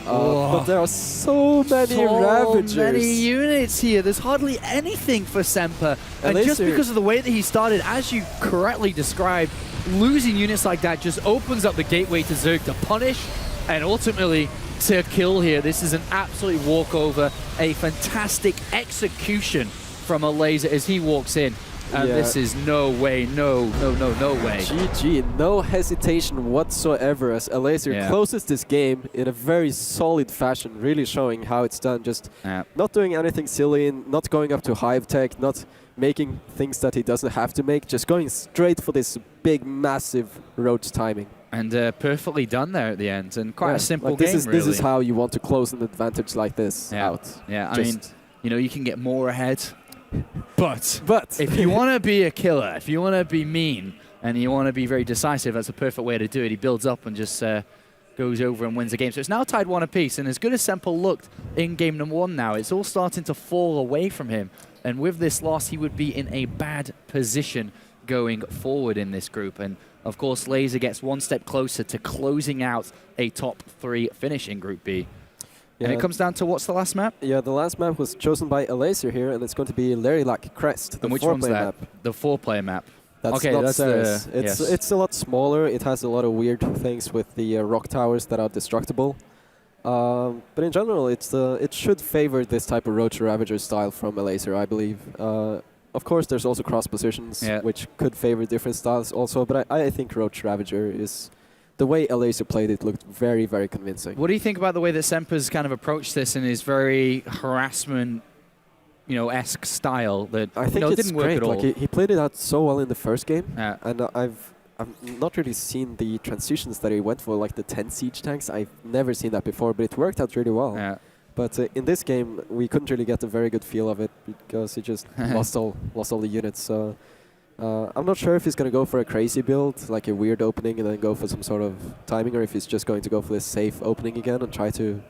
But there are so many Ravagers. So many units here. There's hardly anything for Semper. And just because of the way that he started, as you correctly described, losing units like that just opens up the gateway to Zerg to punish and ultimately to kill here. This is an absolute walkover, a fantastic execution from Elazer as he walks in. This is no way, no way. GG, no hesitation whatsoever as Elazer closes this game in a very solid fashion, really showing how it's done. Just not doing anything silly, not going up to hive tech, not making things that he doesn't have to make, just going straight for this big, massive roach timing. And perfectly done there at the end, and quite a simple game, really. This is how you want to close an advantage like this out. Yeah, I mean, you know, you can get more ahead, but if you want to be a killer, if you want to be mean, and you want to be very decisive, that's a perfect way to do it. He builds up and just goes over and wins the game. So it's now tied 1 apiece, and as good as Semper looked in game number 1 now, it's all starting to fall away from him. And with this loss, he would be in a bad position going forward in this group. And of course, Elazer gets 1 step closer to closing out a top 3 finish in Group B. Yeah. And it comes down to what's the last map? Yeah, the last map was chosen by Elazer here, and it's going to be Larry-Lac Crest, the 4-player map. The 4-player map. That's okay, not that's serious. It's a lot smaller. It has a lot of weird things with the rock towers that are destructible. But in general, it should favor this type of Roach Ravager style from Elazer, I believe. Of course, there's also cross positions, which could favor different styles also, but I think Roach Ravager is... The way Elazer played it looked very, very convincing. What do you think about the way that Semper's kind of approached this in his very harassment, esque style that I think it's didn't work great. at all? Like he played it out so well in the first game, and I've not really seen the transitions that he went for, like the 10 siege tanks. I've never seen that before, but it worked out really well. Yeah. But in this game, we couldn't really get a very good feel of it because he just lost all the units. So I'm not sure if he's going to go for a crazy build, like a weird opening, and then go for some sort of timing, or if he's just going to go for this safe opening again and try to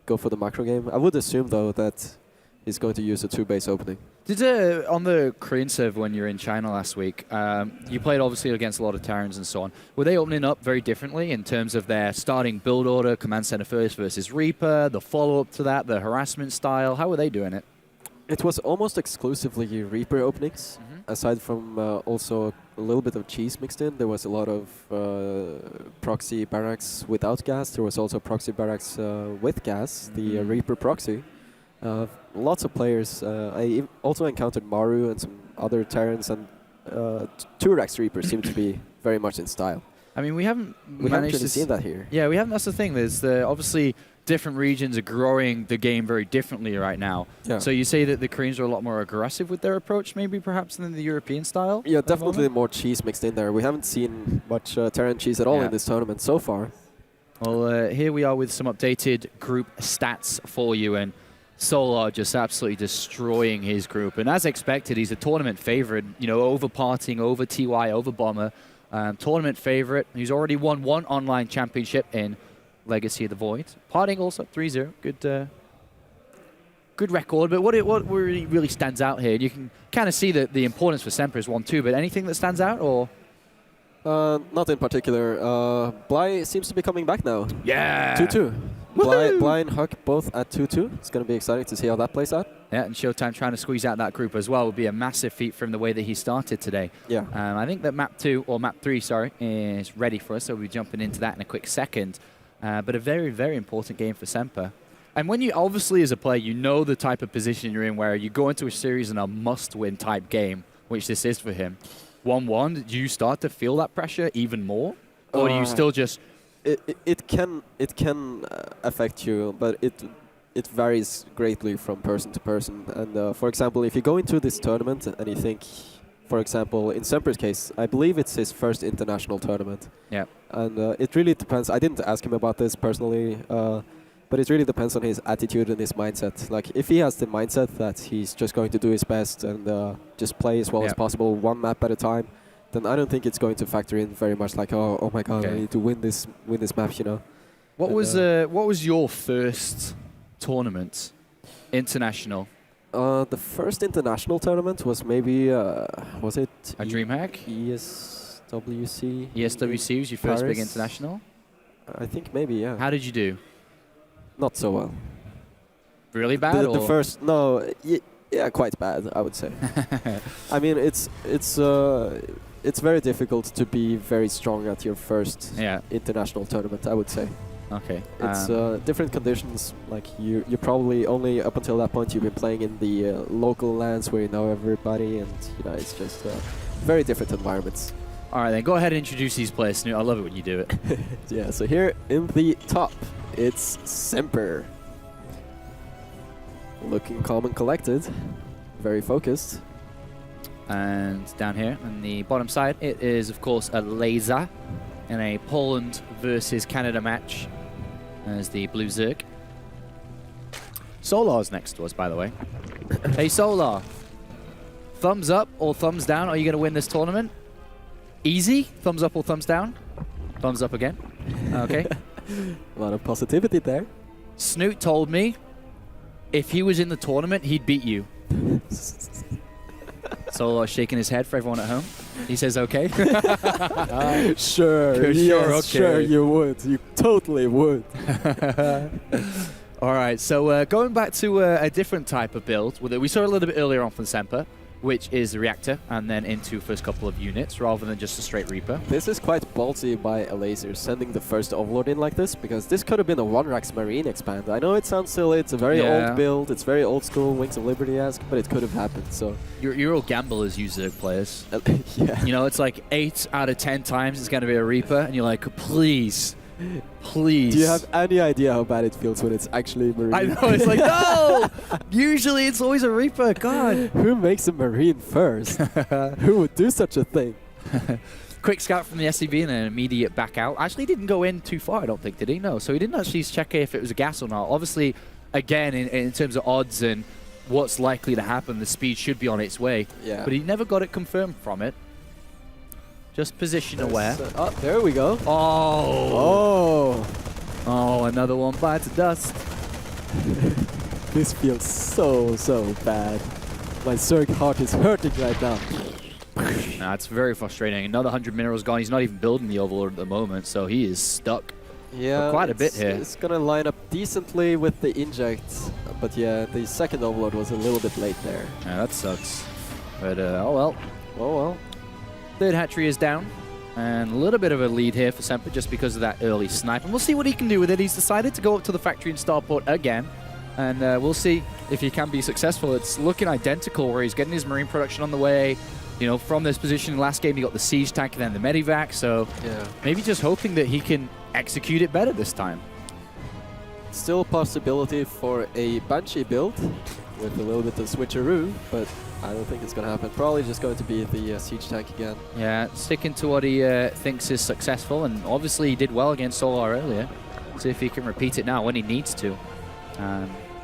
go for the macro game. I would assume, though, that he's going to use a 2-base opening. Did on the Korean server when you were in China last week, you played obviously against a lot of Terrans and so on. Were they opening up very differently in terms of their starting build order, Command Center first versus Reaper, the follow-up to that, the harassment style? How were they doing it? It was almost exclusively Reaper openings, aside from also a little bit of cheese mixed in. There was a lot of proxy barracks without gas. There was also proxy barracks with gas, the Reaper proxy. Lots of players. I also encountered Maru and some other Terrans, and 2-Rex Reapers seem to be very much in style. I mean, we haven't really seen that here. Yeah, we haven't. That's the thing. There's obviously different regions are growing the game very differently right now. Yeah. So you say that the Koreans are a lot more aggressive with their approach, maybe perhaps than the European style? Yeah, definitely more cheese mixed in there. We haven't seen much Terran cheese at all in this tournament so far. Well, here we are with some updated group stats for you, and Solar just absolutely destroying his group. And as expected, he's a tournament favorite, over Parting, over TY, over Bomber. Tournament favorite. He's already won 1 online championship in Legacy of the Void. Parting also 3-0. Good record. But what really stands out here, you can kind of see that the importance for Semper is 1-2, but anything that stands out, or? Not in particular. Bly seems to be coming back now. Yeah. 2-2. Bly and Huck both at 2-2. It's going to be exciting to see how that plays out. Yeah, and Showtime trying to squeeze out that group as well would be a massive feat from the way that he started today. Yeah. I think that map 3, is ready for us, so we'll be jumping into that in a quick second. But a very, very important game for Semper. And when you, obviously as a player, you know the type of position you're in where you go into a series in a must-win type game, which this is for him. 1-1, do you start to feel that pressure even more? Or do you still just... It can affect you, but it varies greatly from person to person. And for example, if you go into this tournament and you think, for example, in Semper's case, I believe it's his first international tournament. Yeah. And it really depends. I didn't ask him about this personally, but it really depends on his attitude and his mindset. Like, if he has the mindset that he's just going to do his best and just play as well as possible, 1 map at a time, then I don't think it's going to factor in very much. Like, oh my God, I need to win this map, What was your first tournament, international? The first international tournament was maybe was it a DreamHack? ESWC. ESWC was your first big international? I think maybe, yeah. How did you do? Not so well. Really bad? The first, no, yeah, quite bad, I would say. I mean, it's very difficult to be very strong at your first international tournament, I would say. Okay. It's different conditions. Like you probably only up until that point you've been playing in the local lands where you know everybody, and it's just very different environments. All right, then go ahead and introduce these players, Snoot. I love it when you do it. Yeah. So here in the top, it's Semper, looking calm and collected, very focused. And down here on the bottom side, it is of course Elazer in a Poland versus Canada match as the Blue Zerg. Solar's next to us, by the way. Hey Solar, thumbs up or thumbs down? Are you going to win this tournament? Easy? Thumbs up or thumbs down? Thumbs up again. Okay. A lot of positivity there. Snoot told me if he was in the tournament, he'd beat you. Solar shaking his head for everyone at home. He says, okay. Sure, yes, okay. sure you would. You totally would. All right, so going back to a different type of build, we saw a little bit earlier on from Semper, which is the Reactor, and then into first couple of units, rather than just a straight Reaper. This is quite ballsy by Elazer, sending the first Overlord in like this, because this could have been a 1-Rax Marine expand. I know it sounds silly, it's a very old build, it's very old school, Wings of Liberty-esque, but it could have happened, so... You're all gamblers, you Zerg players. Yeah. You know, it's like 8 out of 10 times it's going to be a Reaper, and you're like, please. Please. Do you have any idea how bad it feels when it's actually Marine? I know, it's like, no! Usually it's always a Reaper, God. Who makes a Marine first? Who would do such a thing? Quick scout from the SCB and an immediate back out. Actually didn't go in too far, I don't think, did he? No, so he didn't actually check if it was a gas or not. Obviously, again, in terms of odds and what's likely to happen, the speed should be on its way. Yeah. But he never got it confirmed from it. Just position aware. Oh, there we go. Oh. Oh. Oh, another one bites the dust. This feels so bad. My Zerg heart is hurting right now. Nah, it's very frustrating. Another 100 minerals gone. He's not even building the Overlord at the moment, so he is stuck. Yeah, for quite a bit here. It's gonna line up decently with the inject, but yeah, the second Overlord was a little bit late there. Yeah, that sucks. But oh well. Oh well. Third hatchery is down, and a little bit of a lead here for Semper just because of that early snipe. And we'll see what he can do with it. He's decided to go up to the factory in Starport again, and we'll see if he can be successful. It's looking identical where he's getting his marine production on the way. You know, from this position last game, he got the siege tank and then the medivac, so yeah, maybe just hoping that he can execute it better this time. Still a possibility for a Banshee build with a little bit of switcheroo, but I don't think it's going to happen. Probably just going to be the siege tank again. Yeah, sticking to what he thinks is successful, and obviously he did well against Solar earlier. See if he can repeat it now when he needs to.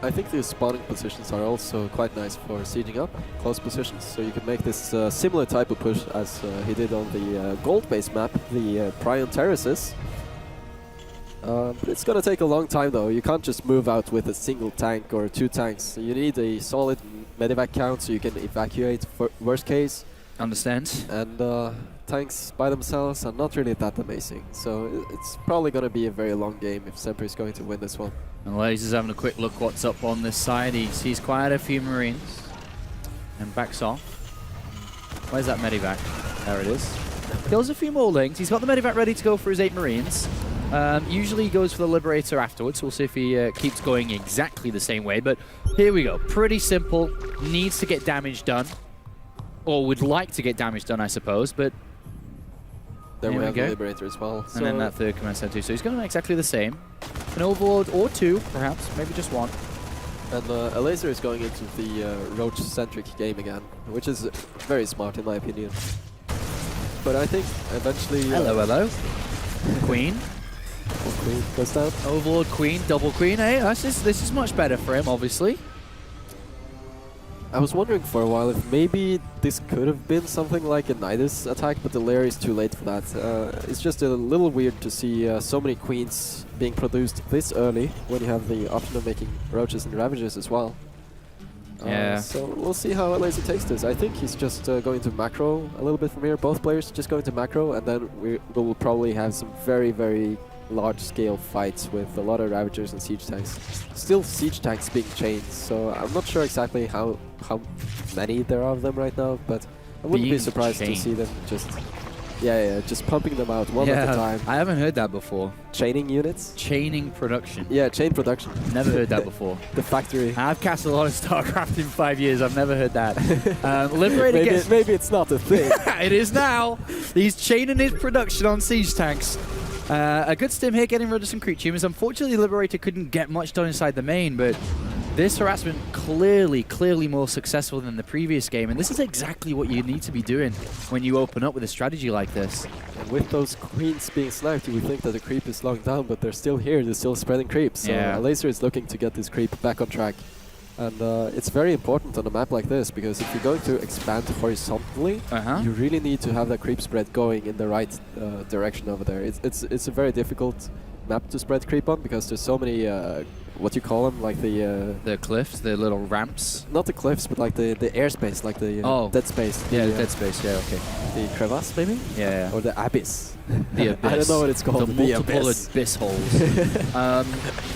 I think the spawning positions are also quite nice for sieging up, close positions, so you can make this similar type of push as he did on the gold-based map, the Prion Terraces. But it's going to take a long time though. You can't just move out with a single tank or 2 tanks. You need a solid medivac count so you can evacuate for worst case. Understand. And tanks by themselves are not really that amazing. So it's probably going to be a very long game if Semper is going to win this one. And Lazer's having a quick look what's up on this side. He sees quite a few Marines and backs off. Where's that medivac? There it is. Kills a few more lings. He's got the medivac ready to go for his 8 Marines. Usually he goes for the Liberator afterwards. We'll see if he keeps going exactly the same way. But here we go. Pretty simple. Needs to get damage done. Or would like to get damage done, I suppose. But there we have the Liberator as well. And then that third command center too. So he's going exactly the same. An Overlord or 2, perhaps. Maybe just 1. And Elazer is going into the Roach-centric game again, which is very smart in my opinion. But I think eventually... hello. Queen. Queen goes down. Overlord, Queen, double Queen. Hey, this is much better for him, obviously. I was wondering for a while if maybe this could have been something like a Nidus attack, but the lair is too late for that. It's just a little weird to see so many Queens being produced this early when you have the option of making Roaches and Ravagers as well. Yeah. So we'll see how Elazer takes this. I think he's just going to macro a little bit from here. Both players just going to macro, and then we will probably have some very large-scale fights with a lot of Ravagers and Siege Tanks. Still Siege Tanks being chained, so I'm not sure exactly how many there are of them right now, but I wouldn't be surprised to see them just Yeah, just pumping them out one at a time. I haven't heard that before. Chaining units? Chaining production. Yeah, chain production. Never heard that before. The factory. I've cast a lot of StarCraft in 5 years. I've never heard that. Liberator gets... Maybe it's not a thing. It is now. He's chaining his production on siege tanks. A good stim here getting rid of some creep tumors. Unfortunately, Liberator couldn't get much done inside the main, but this harassment clearly more successful than the previous game, and this is exactly what you need to be doing when you open up with a strategy like this. And with those queens being sniped, you would think that the creep is slowing down, but they're still here. They're still spreading creeps. So Elazer is looking to get this creep back on track. And it's very important on a map like this, because if you're going to expand horizontally, you really need to have that creep spread going in the right direction over there. It's a very difficult map to spread creep on, because there's so many, what you call them, like the cliffs, the little ramps? Not the cliffs, but like the airspace, like the dead space. Yeah, the dead space, yeah, okay. The crevasse, maybe? Yeah. Or the abyss. The abyss. I don't know what it's called. The multiple abyss holes.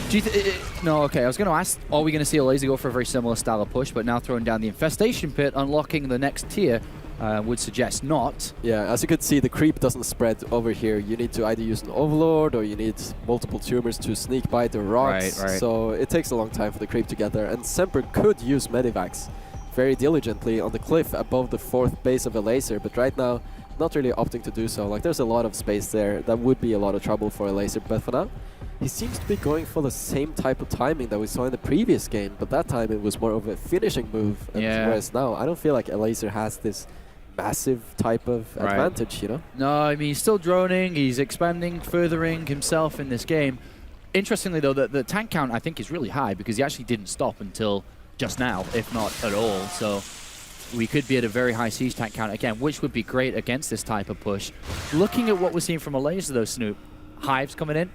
Do you no, okay, I was going to ask, are we going to see Elazer go for a very similar style of push, but now throwing down the infestation pit, unlocking the next tier? Would suggest not. Yeah, as you could see, the creep doesn't spread over here. You need to either use an overlord, or you need multiple tumors to sneak by the rocks. Right. So it takes a long time for the creep to get there. And Semper could use medivacs very diligently on the cliff above the 4th base of Elazer, but right now, not really opting to do so. Like, there's a lot of space there. That would be a lot of trouble for Elazer, but for now, he seems to be going for the same type of timing that we saw in the previous game, but that time it was more of a finishing move. Whereas now, I don't feel like Elazer has this massive type of advantage, you know? No, I mean, he's still droning, he's expanding, furthering himself in this game. Interestingly, though, the tank count, I think, is really high, because he actually didn't stop until just now, if not at all. So we could be at a very high siege tank count again, which would be great against this type of push. Looking at what we're seeing from Elazer, though, Snoop, Hives coming in,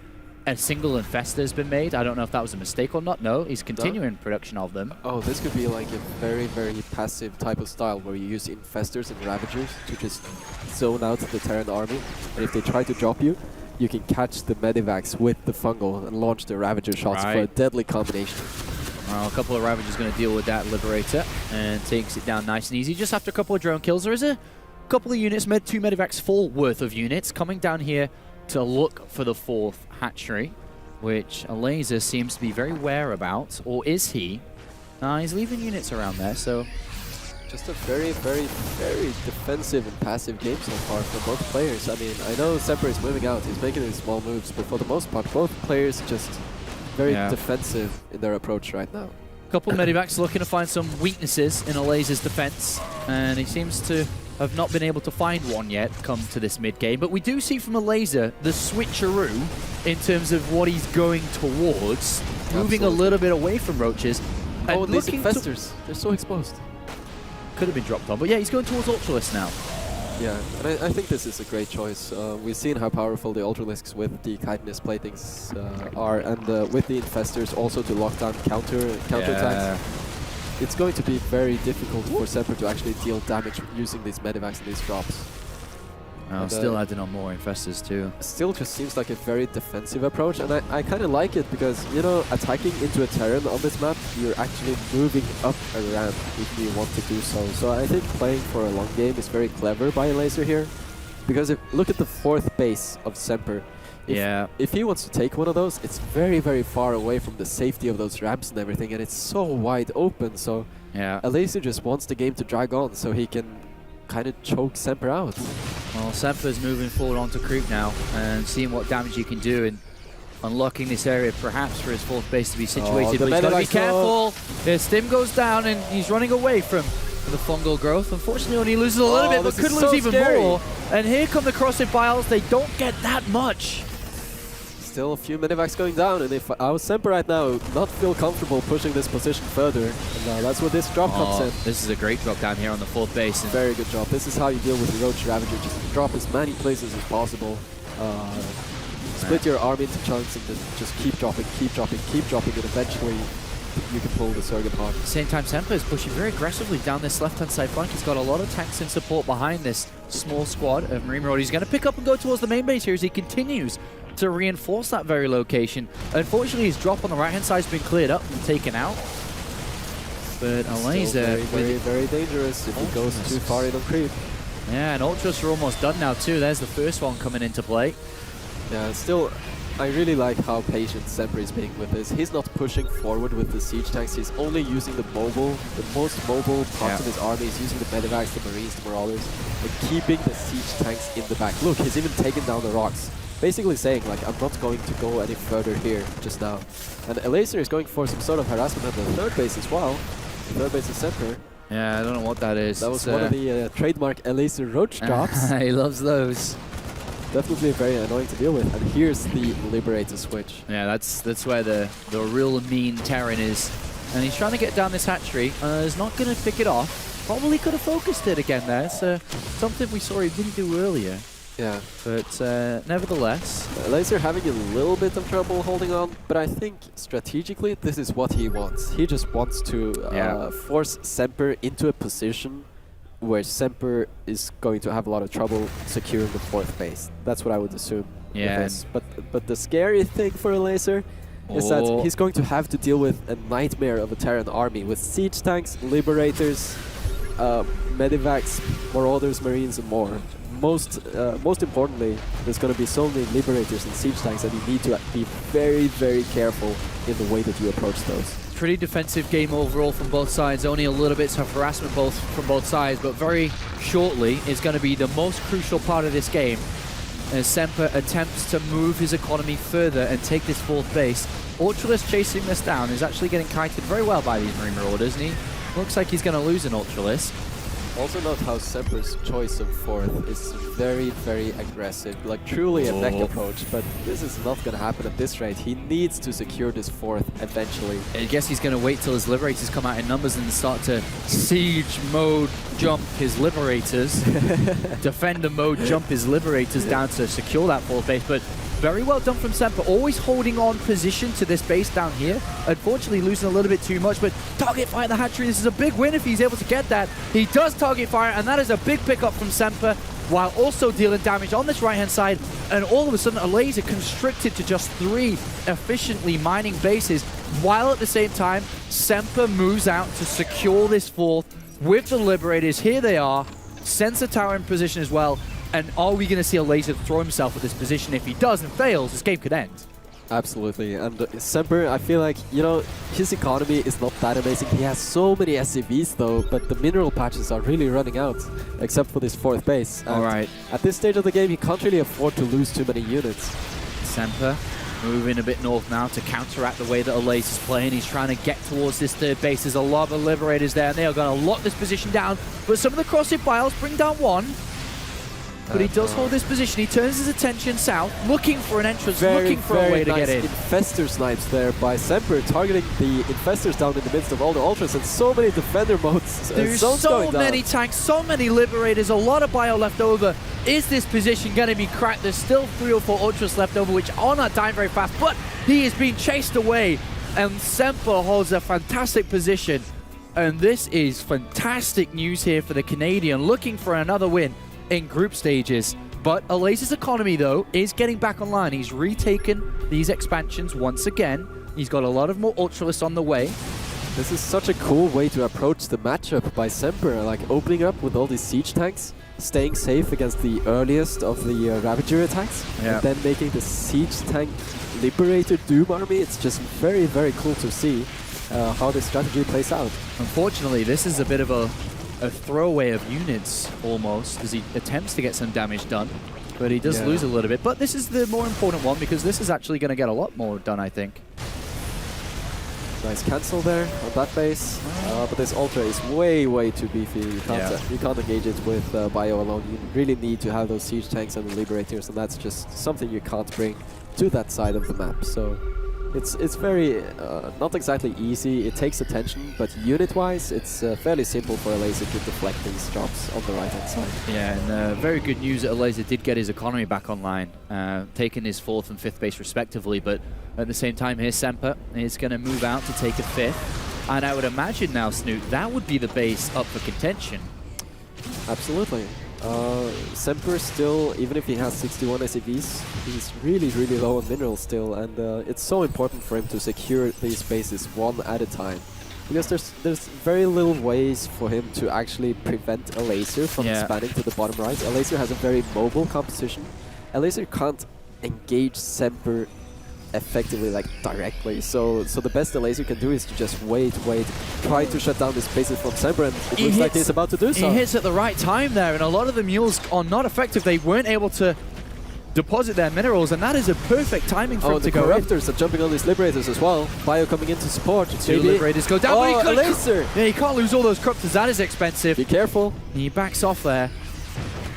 a single infester has been made. I don't know if that was a mistake or not. No, he's continuing production of them. Oh, this could be like a very, very passive type of style where you use infestors and ravagers to just zone out the Terran army. And if they try to drop you, you can catch the medivacs with the fungal and launch the ravager shots for a deadly combination. Well, a couple of ravagers going to deal with that Liberator and takes it down nice and easy. Just after a couple of drone kills, there is a couple of units, 2 medivacs full worth of units coming down here to look for the 4th hatchery, which Elazer seems to be very wary about, or is he? He's leaving units around there, so... Just a very, very, very defensive and passive game so far for both players. I mean, I know Semper is moving out, he's making these small moves, but for the most part, both players just very defensive in their approach right now. Couple of medivacs looking to find some weaknesses in Elazer's defense, and he seems to have not been able to find one yet come to this mid-game. But we do see from Elazer the switcheroo in terms of what he's going towards, moving a little bit away from roaches. Oh, and these infestors, they're so exposed. Could have been dropped on, but yeah, he's going towards Ultralisks now. Yeah, and I think this is a great choice. We've seen how powerful the Ultralisks with the chitinous platings are, and with the infestors also to lock down counterattacks. It's going to be very difficult for Semper to actually deal damage using these medivacs and these drops. Still adding on more infestors too. Still just seems like a very defensive approach, and I kind of like it because, you know, attacking into a Terran on this map, you're actually moving up a ramp if you want to do so. So I think playing for a long game is very clever by Elazer here, because look at the 4th base of Semper. If he wants to take one of those, it's very, very far away from the safety of those ramps and everything, and it's so wide open. So Elazer just wants the game to drag on so he can kind of choke Semper out. Well, Semper's moving forward onto creep now and seeing what damage he can do and unlocking this area perhaps for his 4th base to be situated. But he's got to be careful. His stim goes down and he's running away from the fungal growth. Unfortunately, only loses a little bit, but could lose even more. And here come the Crossed Biles. They don't get that much. Still a few medivacs going down, and if I was Semper right now, not feel comfortable pushing this position further, and that's where this drop comes in. This is a great drop down here on the 4th base. Very good drop. This is how you deal with the Roach Ravager. Just drop as many places as possible. Split your army into chunks and just keep dropping, and eventually you can pull the Surge apart. At the same time, Semper is pushing very aggressively down this left-hand side flank. He's got a lot of tanks in support behind this small squad of Marine Marauders. He's going to pick up and go towards the main base here as he continues to reinforce that very location. Unfortunately, his drop on the right-hand side has been cleared up and taken out. But Elazer... Very, very dangerous if he goes too far in on creep. Yeah, and Ultras are almost done now too. There's the first one coming into play. Yeah, still, I really like how patient Semper is being with this. He's not pushing forward with the siege tanks. He's only using the most mobile parts of his army. He's using the medivacs, the marines, the marauders, and keeping the siege tanks in the back. Look, he's even taken down the rocks. Basically saying, like, I'm not going to go any further here just now. And Elazer is going for some sort of harassment at the third base as well. The third base is Semper. Yeah, I don't know what that is. That was one of the trademark Elazer roach drops. He loves those. Definitely very annoying to deal with. And here's the Liberator switch. Yeah, that's where the real mean Terran is. And he's trying to get down this hatchery. He's not going to pick it off. Probably could have focused it again there. So something we saw he didn't do earlier. Yeah. But nevertheless... Elazer having a little bit of trouble holding on, but I think strategically this is what he wants. He just wants to force Semper into a position where Semper is going to have a lot of trouble securing the fourth base. That's what I would assume. Yeah. But the scary thing for Elazer is that he's going to have to deal with a nightmare of a Terran army with siege tanks, liberators, medivacs, marauders, marines, and more. Most importantly, there's going to be so many liberators and siege tanks that you need to be very, very careful in the way that you approach those. Pretty defensive game overall from both sides. Only a little bit of harassment from both sides, but very shortly is going to be the most crucial part of this game as Semper attempts to move his economy further and take this fourth base. Ultralist chasing this down is actually getting kited very well by these Marine Marauders, and he looks like he's going to lose an Ultralist. Also note how Semper's choice of fourth is very, very aggressive, like truly a mech approach, but this is not going to happen at this rate. He needs to secure this fourth eventually. I guess he's going to wait till his Liberators come out in numbers and start to siege mode jump his Liberators, defender mode jump his Liberators down to secure that fourth base, but very well done from Semper, always holding on position to this base down here. Unfortunately losing a little bit too much, but target fire the hatchery. This is a big win if he's able to get that. He does target fire, and that is a big pickup from Semper, while also dealing damage on this right-hand side. And all of a sudden, Elazer constricted to just 3 efficiently mining bases, while at the same time, Semper moves out to secure this fourth with the Liberators. Here they are. Sensor tower in position as well. And are we going to see Elazer throw himself at this position? If he does and fails, this game could end. Absolutely. And Semper, I feel like, you know, his economy is not that amazing. He has so many SCVs though, but the mineral patches are really running out, except for this fourth base. All right. At this stage of the game, he can't really afford to lose too many units. Semper moving a bit north now to counteract the way that Elazer is playing. He's trying to get towards this third base. There's a lot of Liberators there, and they are going to lock this position down. But some of the crossing files bring down one. But he does hold this position. He turns his attention south, looking for an entrance, looking for a way to get in. Infestor snipes there by Semper, targeting the Infestors down in the midst of all the Ultras, and so many defender modes. There's so many tanks, so many Liberators, a lot of bio left over. Is this position going to be cracked? There's still 3 or 4 Ultras left over, which are not dying very fast, but he is being chased away, and Semper holds a fantastic position. And this is fantastic news here for the Canadian, looking for another win in group stages. But Elazer's economy, though, is getting back online. He's retaken these expansions once again. He's got a lot of more Ultralists on the way. This is such a cool way to approach the matchup by Semper, like opening up with all these siege tanks, staying safe against the earliest of the Ravager attacks, and then making the siege tank Liberator Doom army. It's just very, very cool to see how this strategy plays out. Unfortunately, this is a bit of a throwaway of units, almost, as he attempts to get some damage done. But he does lose a little bit. But this is the more important one, because this is actually going to get a lot more done, I think. Nice cancel there on that base. But this Ultra is way, way too beefy. You can't engage it with bio alone. You really need to have those siege tanks and the Liberators, and that's just something you can't bring to that side of the map. So it's very, not exactly easy. It takes attention, but unit-wise, it's fairly simple for Elazer to deflect these drops on the right-hand side. Yeah, and very good news that Elazer did get his economy back online, taking his 4th and 5th base respectively, but at the same time here, Semper is going to move out to take a 5th, and I would imagine now, Snoot, that would be the base up for contention. Absolutely. Semper still, even if he has 61 SCVs, he's really, really low on minerals still, and it's so important for him to secure these bases one at a time. Because there's very little ways for him to actually prevent Elazer from expanding to the bottom right. Elazer has a very mobile composition. Elazer can't engage Semper effectively, like directly. So the best Elazer can do is to just wait, try to shut down the spaces from Semper, and it looks like he's about to do so. He hits at the right time there, and a lot of the mules are not effective. They weren't able to deposit their minerals, and that is a perfect timing for him to go in. The Corruptors are jumping on these Liberators as well. Bio coming in to support. Two Liberators go down. Oh, Elazer! Yeah, he can't lose all those Corruptors. That is expensive. Be careful. He backs off there.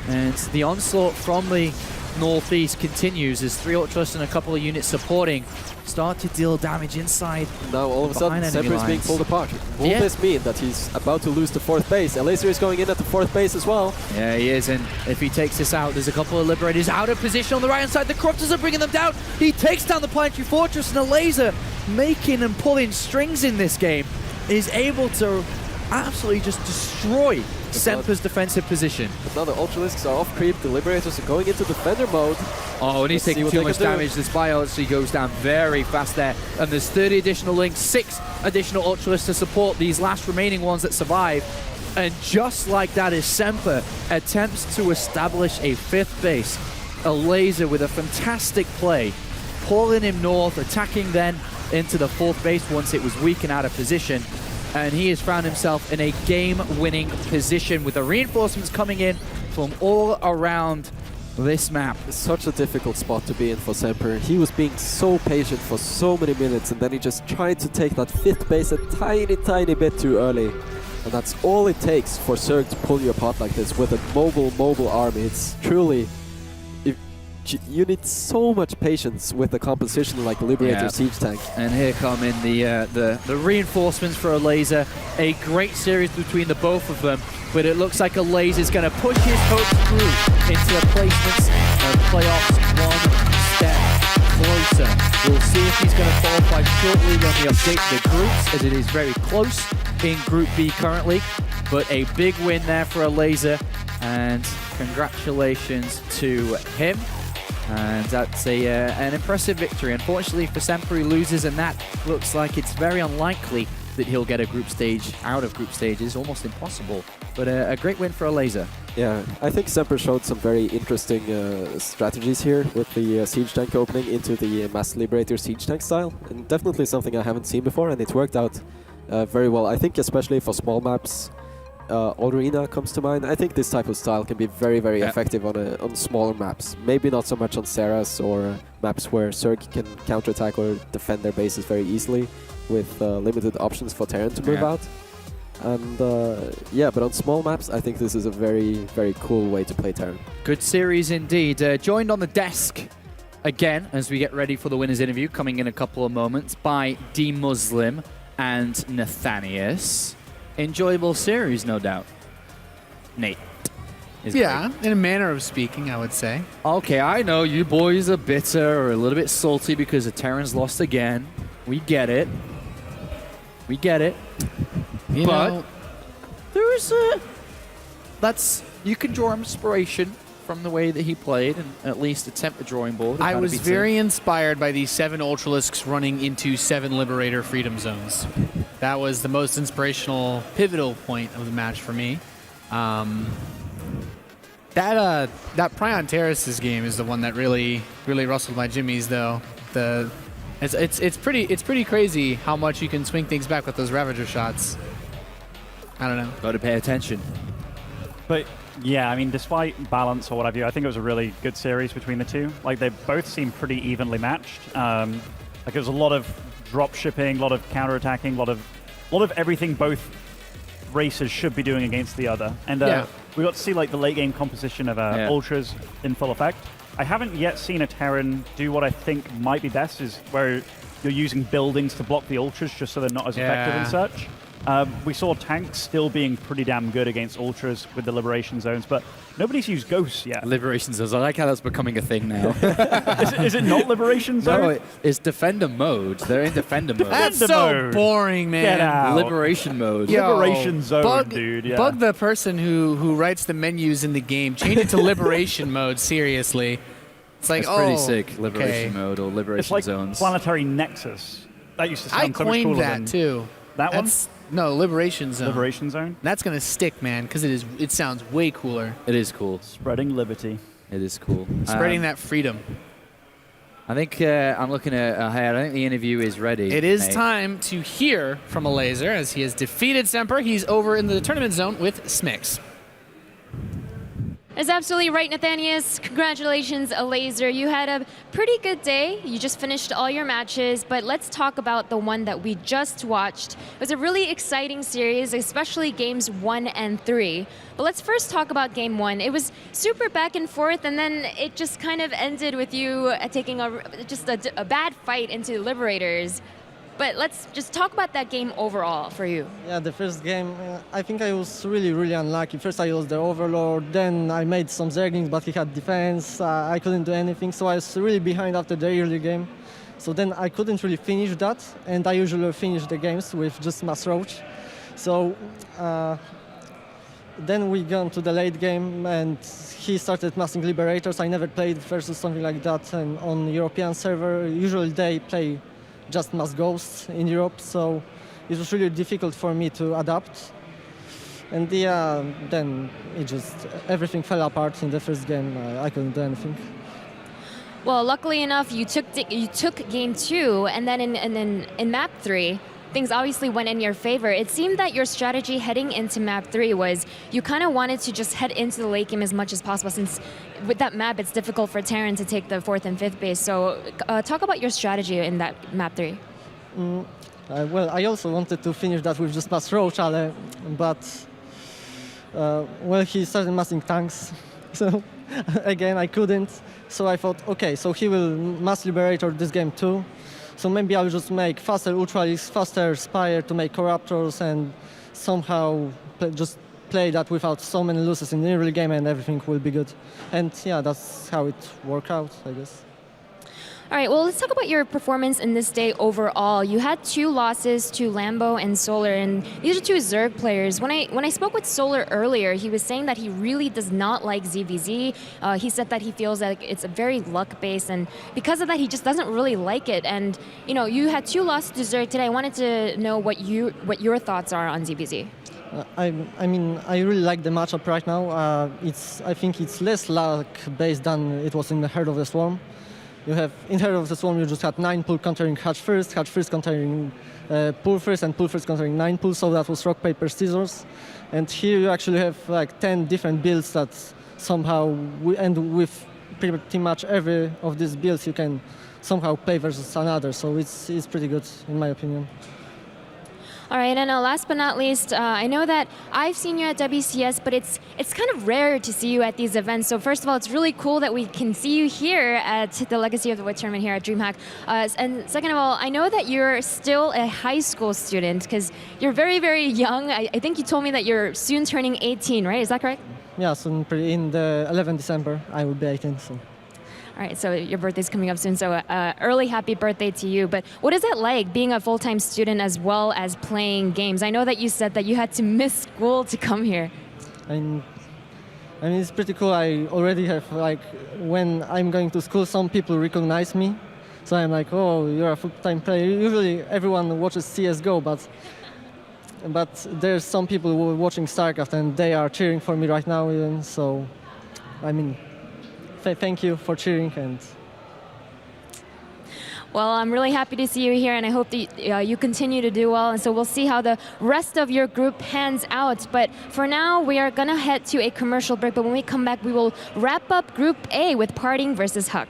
And the onslaught from the northeast continues as 3 Ultras and a couple of units supporting start to deal damage inside. Now all of a sudden Semper is being pulled apart. Will this mean that he's about to lose the 4th base? Elazer is going in at the 4th base as well. Yeah, he is, and if he takes this out, there's a couple of Liberators out of position on the right hand side. The Corruptors are bringing them down. He takes down the Planetary Fortress, and Elazer, making and pulling strings in this game, is able to absolutely just destroy Semper's defensive position. But now the Ultralisks are off creep, the Liberators are going into defender mode. Oh, and he's taking too much damage. This bio actually goes down very fast there. And there's 30 additional links, 6 additional Ultralisks to support these last remaining ones that survive. And just like that, as Semper attempts to establish a 5th base, Elazer with a fantastic play, pulling him north, attacking then into the 4th base once it was weak and out of position. And he has found himself in a game-winning position with the reinforcements coming in from all around this map. It's such a difficult spot to be in for Semper. He was being so patient for so many minutes, and then he just tried to take that 5th base a tiny bit too early. And that's all it takes for Zerg to pull you apart like this with a mobile army. It's truly... You need so much patience with a composition like Liberator Siege Tank. And here come in the reinforcements for Elazer. A great series between the both of them, but it looks like Elazer's going to push his hopes through into the placements of playoffs one step closer. We'll see if he's going to qualify shortly when we update the groups, as it is very close in Group B currently. But a big win there for Elazer, and congratulations to him. And that's an impressive victory. Unfortunately for Semper, he loses, and that looks like it's very unlikely that he'll get a group stage out of group stages. Almost impossible. But a great win for Elazer. Yeah, I think Semper showed some very interesting strategies here with the Siege Tank opening into the Mass Liberator Siege Tank style. And definitely something I haven't seen before, and it worked out very well. I think especially for small maps, Arena comes to mind. I think this type of style can be very effective on smaller maps. Maybe not so much on Seras or maps where Zerg can counterattack or defend their bases very easily with limited options for Terran to move out. And but on small maps, I think this is a very cool way to play Terran. Good series indeed. Joined on the desk again as we get ready for the winner's interview, coming in a couple of moments, by D Muslim and Nathanius. Enjoyable series, no doubt. Nate. Yeah, in a manner of speaking, I would say. Okay, I know you boys are bitter or a little bit salty because the Terrans lost again. We get it. We get it. But there is you can draw inspiration from the way that he played and at least attempt the drawing board. I was very inspired by these 7 Ultralisks running into 7 Liberator Freedom Zones. That was the most inspirational, pivotal point of the match for me. That Prion Terraces game is the one that really rustled my jimmies, though. It's pretty crazy how much you can swing things back with those Ravager shots. I don't know. Got to pay attention. But yeah, I mean, despite balance or what have you, I think it was a really good series between the two. Like, they both seem pretty evenly matched. Like, it was a lot of drop shipping, a lot of counterattacking, a lot of everything both races should be doing against the other. And we got to see like the late game composition of Ultras in full effect. I haven't yet seen a Terran do what I think might be best, is where you're using buildings to block the Ultras just so they're not as effective and such. We saw tanks still being pretty damn good against Ultras with the Liberation Zones, but nobody's used Ghosts yet. Liberation Zones. I like how that's becoming a thing now. is it not Liberation Zone? No, it's Defender mode. They're in Defender mode. That's so boring, man. Get out. Liberation mode. Liberation Zone, dude. Yeah. Bug the person who writes the menus in the game. Change it to Liberation mode, seriously. It's like, that's pretty sick. Liberation mode or Liberation it's like Zones. Planetary Nexus. That used to sound so much cooler. I coined that, too. That one? No, Liberation Zone. Liberation Zone. That's gonna stick, man, because it sounds way cooler. It is cool. Spreading liberty. It is cool. Spreading that freedom. I think I'm looking ahead. I think the interview is ready. It is mate. time to hear from Elazer as he has defeated Semper. He's over in the tournament zone with Smix. That's absolutely right, Nathanius. Congratulations, Elazer. You had a pretty good day. You just finished all your matches, but let's talk about the one that we just watched. It was a really exciting series, especially games 1 and 3. But let's first talk about game 1. It was super back and forth, and then it just kind of ended with you taking a bad fight into Liberators. But let's just talk about that game overall for you. Yeah, the first game, I think I was really unlucky. First I was the Overlord, then I made some Zerglings, but he had defense. I couldn't do anything, so I was really behind after the early game. So then I couldn't really finish that, and I usually finish the games with just Mass Roach. So then we got to the late game, and he started massing Liberators. I never played versus something like that and on European server. Usually they play just mass ghosts in Europe, so it was really difficult for me to adapt. And yeah, then everything fell apart in the first game. I couldn't do anything. Well, luckily enough, you took game 2, and then in map 3, things obviously went in your favor. It seemed that your strategy heading into map 3 was you kind of wanted to just head into the late game as much as possible, since with that map it's difficult for Terran to take the 4th and 5th base. So talk about your strategy in that map 3. Well, I also wanted to finish that with just Mass Roach, but well, he started massing tanks, so again I couldn't. So I thought, okay, so he will mass Liberator this game too. So maybe I'll just make faster Ultralisk, faster Spire to make Corruptors, and somehow just play that without so many losses in the early game, and everything will be good. And yeah, that's how it worked out, I guess. All right, well, let's talk about your performance in this day overall. You had 2 losses to Lambo and Solar, and these are 2 Zerg players. When I spoke with Solar earlier, he was saying that he really does not like ZVZ. He said that he feels like it's a very luck-based, and because of that, he just doesn't really like it. And you had 2 losses to Zerg today. I wanted to know what your thoughts are on ZVZ. I mean, I really like the matchup right now. I think it's less luck-based than it was in the Heart of the Swarm. In Heart of the Swarm, you just had 9 pull countering Hatch first countering pull first, and pull first countering 9 pull, so that was rock, paper, scissors. And here you actually have like 10 different builds that somehow, and with pretty much every of these builds you can somehow play versus another, so it's pretty good in my opinion. All right, and last but not least, I know that I've seen you at WCS, but it's kind of rare to see you at these events. So first of all, it's really cool that we can see you here at the Legacy of the Void tournament here at DreamHack. And second of all, I know that you're still a high school student because you're very young. I think you told me that you're soon turning 18, right? Is that correct? Yeah, soon in the 11th December, I will be 18. So. All right, so your birthday's coming up soon, so early happy birthday to you. But what is it like being a full-time student as well as playing games? I know that you said that you had to miss school to come here. I mean, it's pretty cool. I already have, like, when I'm going to school, some people recognize me. So I'm like, oh, you're a full-time player. Usually everyone watches CSGO, but there's some people who are watching StarCraft and they are cheering for me right now even. So, I mean, thank you for cheering. And well, I'm really happy to see you here, and I hope that you continue to do well. And so we'll see how the rest of your group pans out. But for now, we are going to head to a commercial break. But when we come back, we will wrap up Group A with Parting versus Huck.